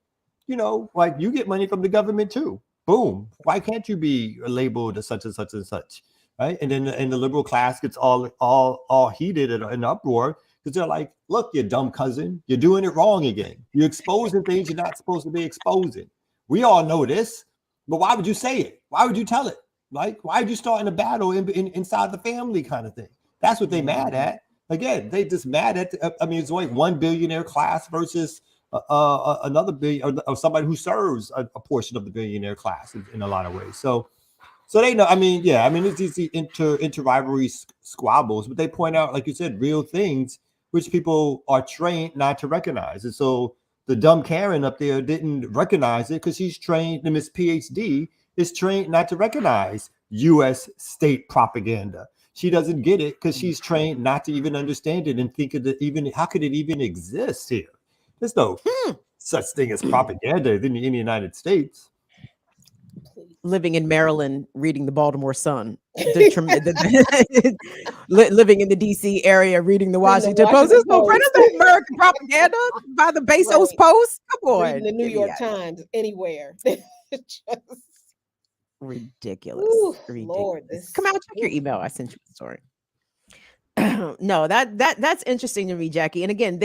like, you get money from the government too. Boom. Why can't you be labeled as such and such and such, right? And then the liberal class gets all heated and in uproar, because they're like, look, you dumb cousin, you're doing it wrong again. You're exposing things you're not supposed to be exposing. We all know this, but why would you say it? Why would you tell it? Like, why would you start in a battle inside the family kind of thing? That's what they mad at. Again, they just mad at, it's like one billionaire class versus another billion, or somebody who serves a portion of the billionaire class in a lot of ways. So they know, it's these inter rivalry squabbles, but they point out, like you said, real things which people are trained not to recognize. And so the dumb Karen up there didn't recognize it because she's trained, and Miss PhD is trained not to recognize U.S. state propaganda. She doesn't get it because she's trained not to even understand it and think of it even, how could it even exist here? There's no such thing as propaganda in the United States. Living in Maryland, reading the Baltimore Sun. Living in the D.C. area, reading the Washington Post. There's no American propaganda by the Bezos Post. Come on. Reading the New York Times, anywhere. Just ridiculous. Ooh, ridiculous. Lord, come out, check your email. I sent you the story. No, that's interesting to me, Jackie. And again,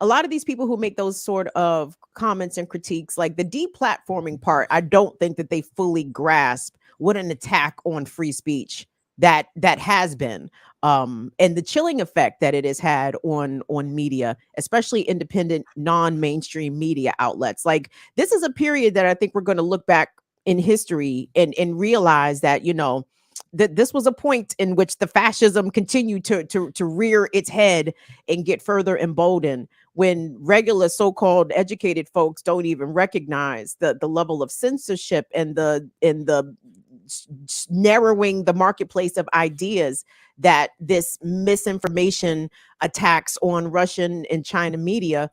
a lot of these people who make those sort of comments and critiques, like the deplatforming part, I don't think that they fully grasp what an attack on free speech that has been, and the chilling effect that it has had on media, especially independent, non-mainstream media outlets. Like, this is a period that I think we're going to look back in history and realize that, that this was a point in which the fascism continued to rear its head and get further emboldened, when regular so-called educated folks don't even recognize the level of censorship and the narrowing the marketplace of ideas that this misinformation attacks on Russian and China media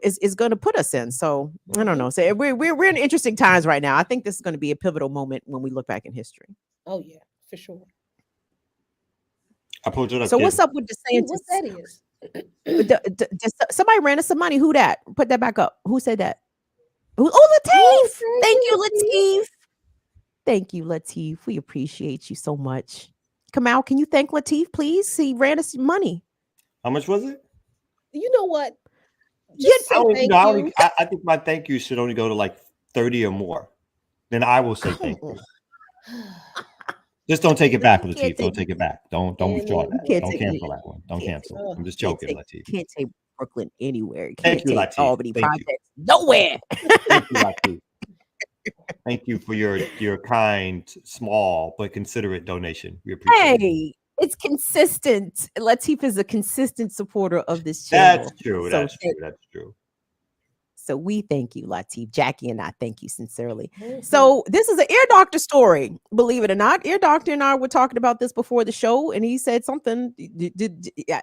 is going to put us in. So I don't know. So we're in interesting times right now. I think this is going to be a pivotal moment when we look back in history. Oh yeah, for sure. I pulled it up. So what's up with DeSantis? What that is? Somebody ran us some money. Who that? Put that back up. Who said that? Oh, Latif. Thank you, Latif. Thank you, Latif. We appreciate you so much. Kamal, can you thank Latif, please? He ran us money. How much was it? You know what? Just say thank you. I think my thank you should only go to like 30 or more. Then I will say thank you. Just don't take it back, Latif. Don't take it back. Don't withdraw that. Don't cancel that one. Don't cancel. I'm just joking, Latif. Can't take Brooklyn anywhere. Thank you, Latif. Albany projects nowhere. Thank you, Latif. Thank you for your kind, small but considerate donation. We appreciate it. It's consistent. Latif is a consistent supporter of this channel. That's true. So That's true. So we thank you, Latif. Jackie and I thank you sincerely. Mm-hmm. So this is an ear doctor story, believe it or not. Ear doctor and I were talking about this before the show, and he said something.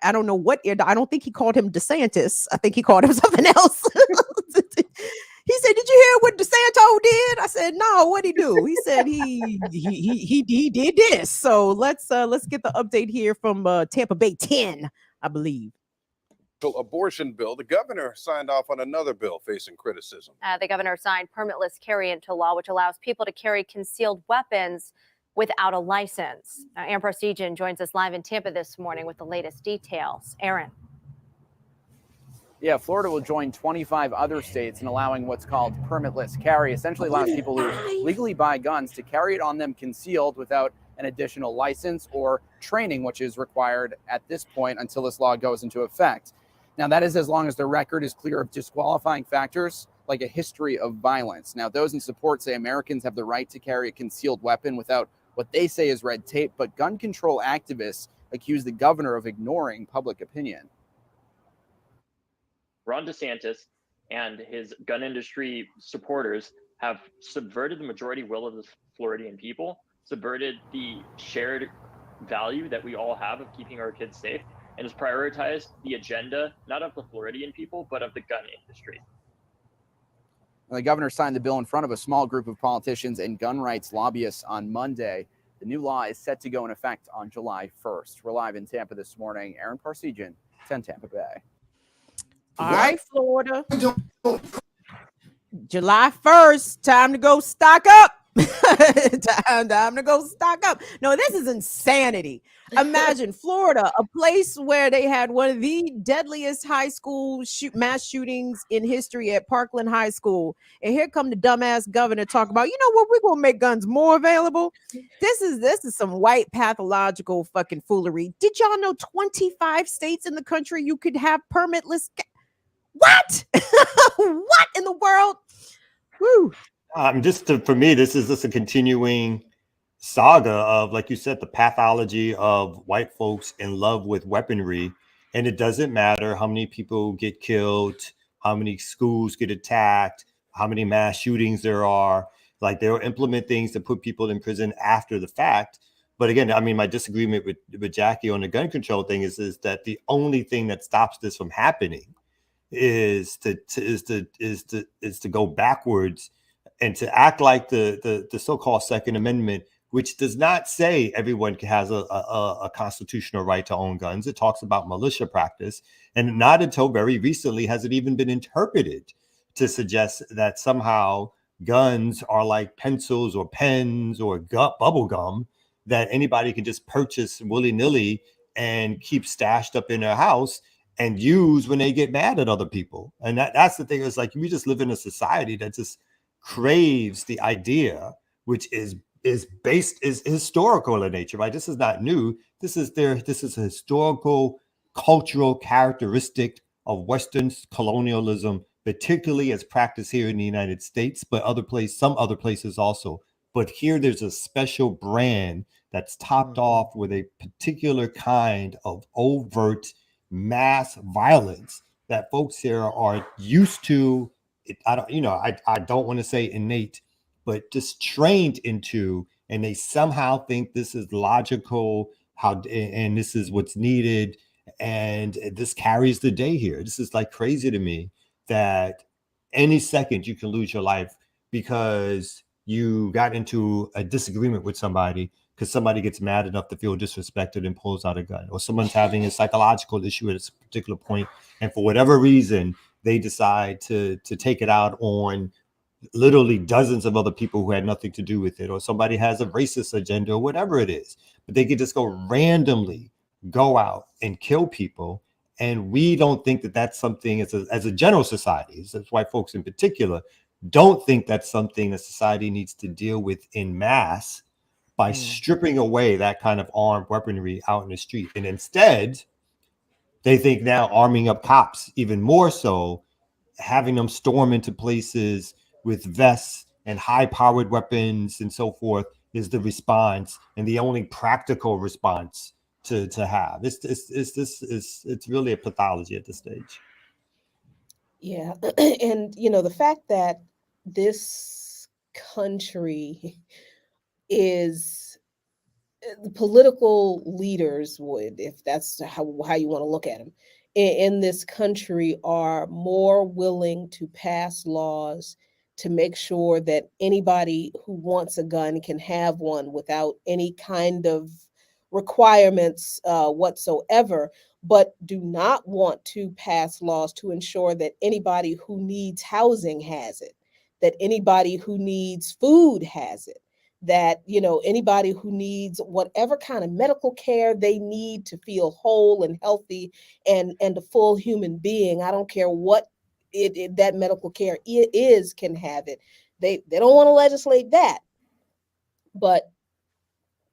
I don't know what I don't think he called him DeSantis. I think he called him something else. He said, "Did you hear what DeSanto did?" I said, "No, what'd he do?" He said he did this. So let's get the update here from Tampa Bay 10, I believe. Abortion bill. The governor signed off on another bill facing criticism. The governor signed permitless carry into law, which allows people to carry concealed weapons without a license. Aaron Prestigian joins us live in Tampa this morning with the latest details. Aaron. Yeah, Florida will join 25 other states in allowing what's called permitless carry. Essentially allows people who legally buy guns to carry it on them concealed without an additional license or training, which is required at this point until this law goes into effect. Now, that is as long as the record is clear of disqualifying factors like a history of violence. Now, those in support say Americans have the right to carry a concealed weapon without what they say is red tape, but gun control activists accuse the governor of ignoring public opinion. Ron DeSantis and his gun industry supporters have subverted the majority will of the Floridian people, subverted the shared value that we all have of keeping our kids safe, and has prioritized the agenda, not of the Floridian people, but of the gun industry. The governor signed the bill in front of a small group of politicians and gun rights lobbyists on Monday. The new law is set to go in effect on July 1st. We're live in Tampa this morning. Aaron Parsegian, 10 Tampa Bay. All right, Florida. July 1st, time to go stock up. time to go stock up. No, this is insanity. Imagine Florida, a place where they had one of the deadliest high school mass shootings in history at Parkland High School. And here come the dumbass governor talking about, you know what, we're going to make guns more available. This is some white pathological fucking foolery. Did y'all know 25 states in the country you could have permitless? What? What in the world? Woo. For me, this is just a continuing saga of, like you said, the pathology of white folks in love with weaponry. And it doesn't matter how many people get killed, how many schools get attacked, how many mass shootings there are. Like, they'll implement things to put people in prison after the fact. But again, I mean, my disagreement with Jackie on the gun control thing is that the only thing that stops this from happening is to go backwards and to act like the so-called Second Amendment, which does not say everyone has a constitutional right to own guns. It talks about militia practice, and not until very recently has it even been interpreted to suggest that somehow guns are like pencils or pens or bubble gum that anybody can just purchase willy-nilly and keep stashed up in their house and use when they get mad at other people. And that's the thing. It's like, we just live in a society that just craves the idea, which is historical in nature, right? This is not new. This is a historical, cultural characteristic of Western colonialism, particularly as practiced here in the United States, but some other places also. But here there's a special brand that's topped off with a particular kind of overt mass violence that folks here are used to. I don't want to say innate, but just trained into, and they somehow think this is logical, and this is what's needed, and this carries the day here. This is like crazy to me that any second you can lose your life because you got into a disagreement with somebody, because somebody gets mad enough to feel disrespected and pulls out a gun, or someone's having a psychological issue at a particular point, and for whatever reason, they decide to take it out on literally dozens of other people who had nothing to do with it, or somebody has a racist agenda or whatever it is. But they could just randomly go out and kill people. And we don't think that that's something as a general society, as white folks in particular, don't think that's something that society needs to deal with in mass by stripping away that kind of armed weaponry out in the street. And instead, they think now arming up cops even more so, having them storm into places with vests and high-powered weapons and so forth is the response, and the only practical response to have. It's really a pathology at this stage. Yeah, and the fact that this country is, the political leaders would, if that's how you want to look at them, in this country are more willing to pass laws to make sure that anybody who wants a gun can have one without any kind of requirements whatsoever, but do not want to pass laws to ensure that anybody who needs housing has it, that anybody who needs food has it, that anybody who needs whatever kind of medical care they need to feel whole and healthy and a full human being. I don't care what that medical care is, can have it. They don't want to legislate that, but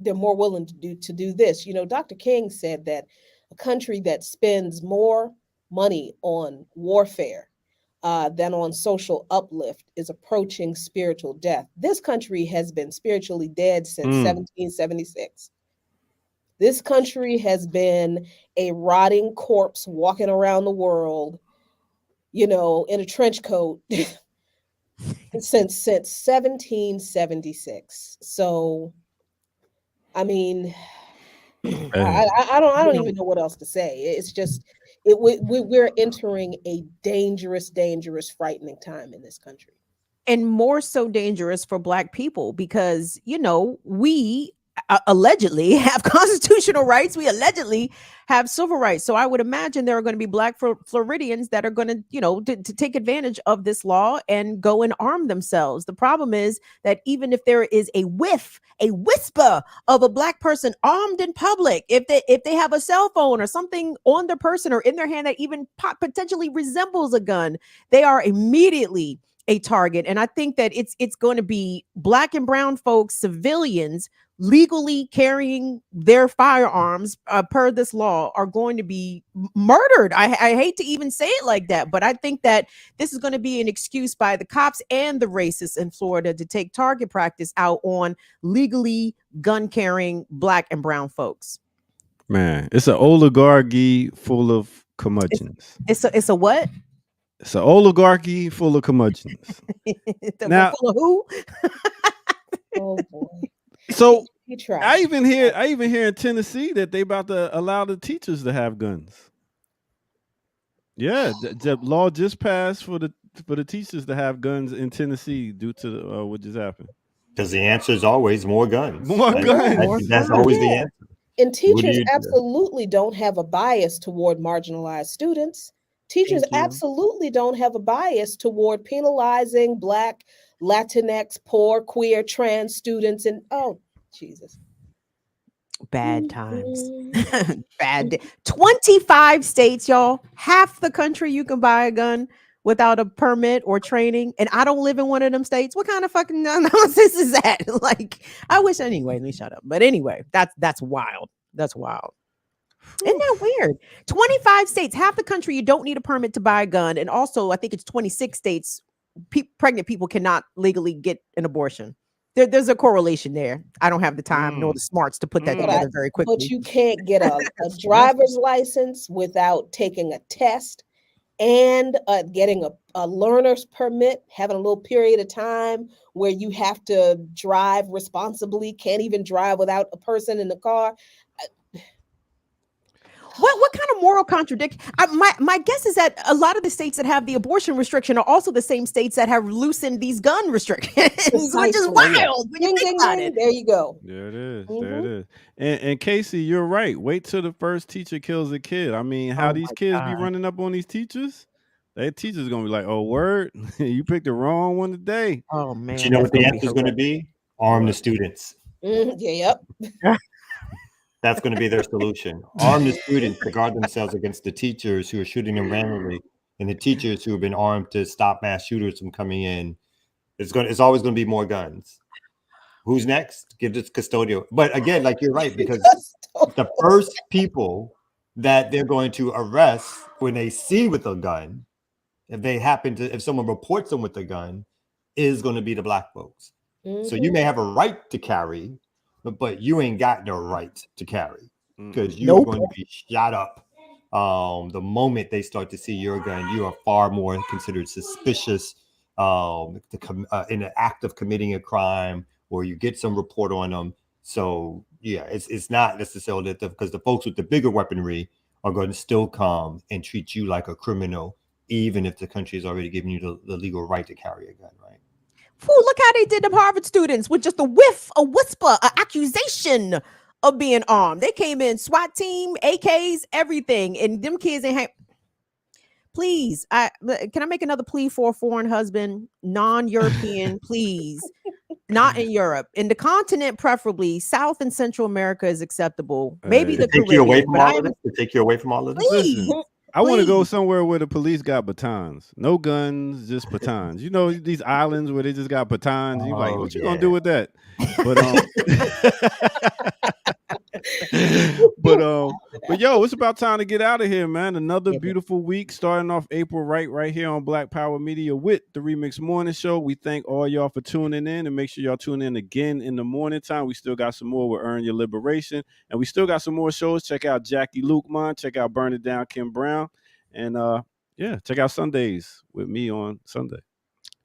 they're more willing to do this. You know, Dr. King said that a country that spends more money on warfare than on social uplift is approaching spiritual death. This country has been spiritually dead since 1776. This country has been a rotting corpse walking around the world, you know, in a trench coat since 1776. So, I mean, I don't even know what else to say. It's just we're entering a dangerous, frightening time in this country. And more so dangerous for Black people because, you know, we allegedly have constitutional rights. We allegedly have civil rights. So I would imagine there are going to be Black Floridians that are going to, you know, to take advantage of this law and go and arm themselves. The problem is that even if there is a whisper of a Black person armed in public, if they have a cell phone or something on their person or in their hand that even potentially resembles a gun, they are immediately a target. And I think that it's going to be Black and brown folks, civilians legally carrying their firearms per this law are going to be murdered. I hate to even say it like that, but I think that this is going to be an excuse by the cops and the racists in Florida to take target practice out on legally gun carrying Black and brown folks. Man, it's an oligarchy full of curmudgeons. It's a what? It's an oligarchy full of curmudgeons. Now, full of who? Oh boy. So I even hear in Tennessee that they about to allow the teachers to have guns. Yeah, the law just passed for the teachers to have guns in Tennessee due to what just happened. Because the answer is always more guns. More guns. That's always the answer. And teachers absolutely don't have a bias toward marginalized students. Teachers absolutely don't have a bias toward penalizing Black, Latinx, poor, queer, trans students. And oh, Jesus. Bad times. Bad. 25 states, y'all. Half the country you can buy a gun without a permit or training. And I don't live in one of them states. What kind of fucking nonsense is that? Like, I wish anyway. Let me shut up. But anyway, that's wild. That's wild. Isn't that weird? 25 states, half the country, you don't need a permit to buy a gun. And also, I think it's 26 states, pregnant people cannot legally get an abortion. There's a correlation there. I don't have the time nor the smarts to put that together very quickly. But you can't get a driver's license without taking a test and getting a learner's permit, having a little period of time where you have to drive responsibly, can't even drive without a person in the car. What kind of moral contradiction? My guess is that a lot of the states that have the abortion restriction are also the same states that have loosened these gun restrictions, which is wild when you think about it. There you go. There it is. There it is. And Casey, you're right. Wait till the first teacher kills a kid. I mean, how these kids be running up on these teachers? That teacher's gonna be like, "Oh, word, you picked the wrong one today." Oh man, but you know what the answer is going to be? Arm the students. Yep. That's going to be their solution. Arm the students to guard themselves against the teachers who are shooting them randomly, and the teachers who have been armed to stop mass shooters from coming in. It's always going to be more guns. Who's next? Give this custodial. But again, like you're right, because the first people that they're going to arrest when they see with a gun, if someone reports them with a gun, is going to be the Black folks. So you may have a right to carry, but you ain't got no right to carry because you're going to be shot up. The moment they start to see your gun, you are far more considered suspicious in the act of committing a crime, or you get some report on them. So yeah, it's not necessarily because the folks with the bigger weaponry are going to still come and treat you like a criminal, even if the country has already given you the legal right to carry a gun, right? Look how they did them Harvard students with just a whisper, an accusation of being armed. They came in, SWAT team, AKs, everything, and them kids ain't. Please, can I make another plea for a foreign husband, non-European, please, not in Europe, in the continent, preferably South and Central America is acceptable. Maybe the Caribbean. To take you away from all of this. Please. I want to go Please. somewhere where the police got batons. No guns, just batons. You know, these islands where they just got batons. You're like, what you gonna do with that? But but yo, it's about time to get out of here, man. Another beautiful week starting off April right here on Black Power Media with the Remix Morning Show. We thank all y'all for tuning in, and make sure y'all tune in again in the morning time. We still got some more with Earn Your Liberation, and we still got some more shows. Check out Jackie Lukeman, check out Burn It Down Kim Brown, and yeah, check out Sundays with me on Sunday.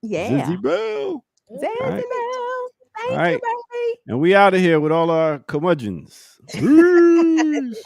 Yeah. Zizzy Bell. Zizzy Bell. Thank All right. you, baby. And we out of here with all our curmudgeons. Peace.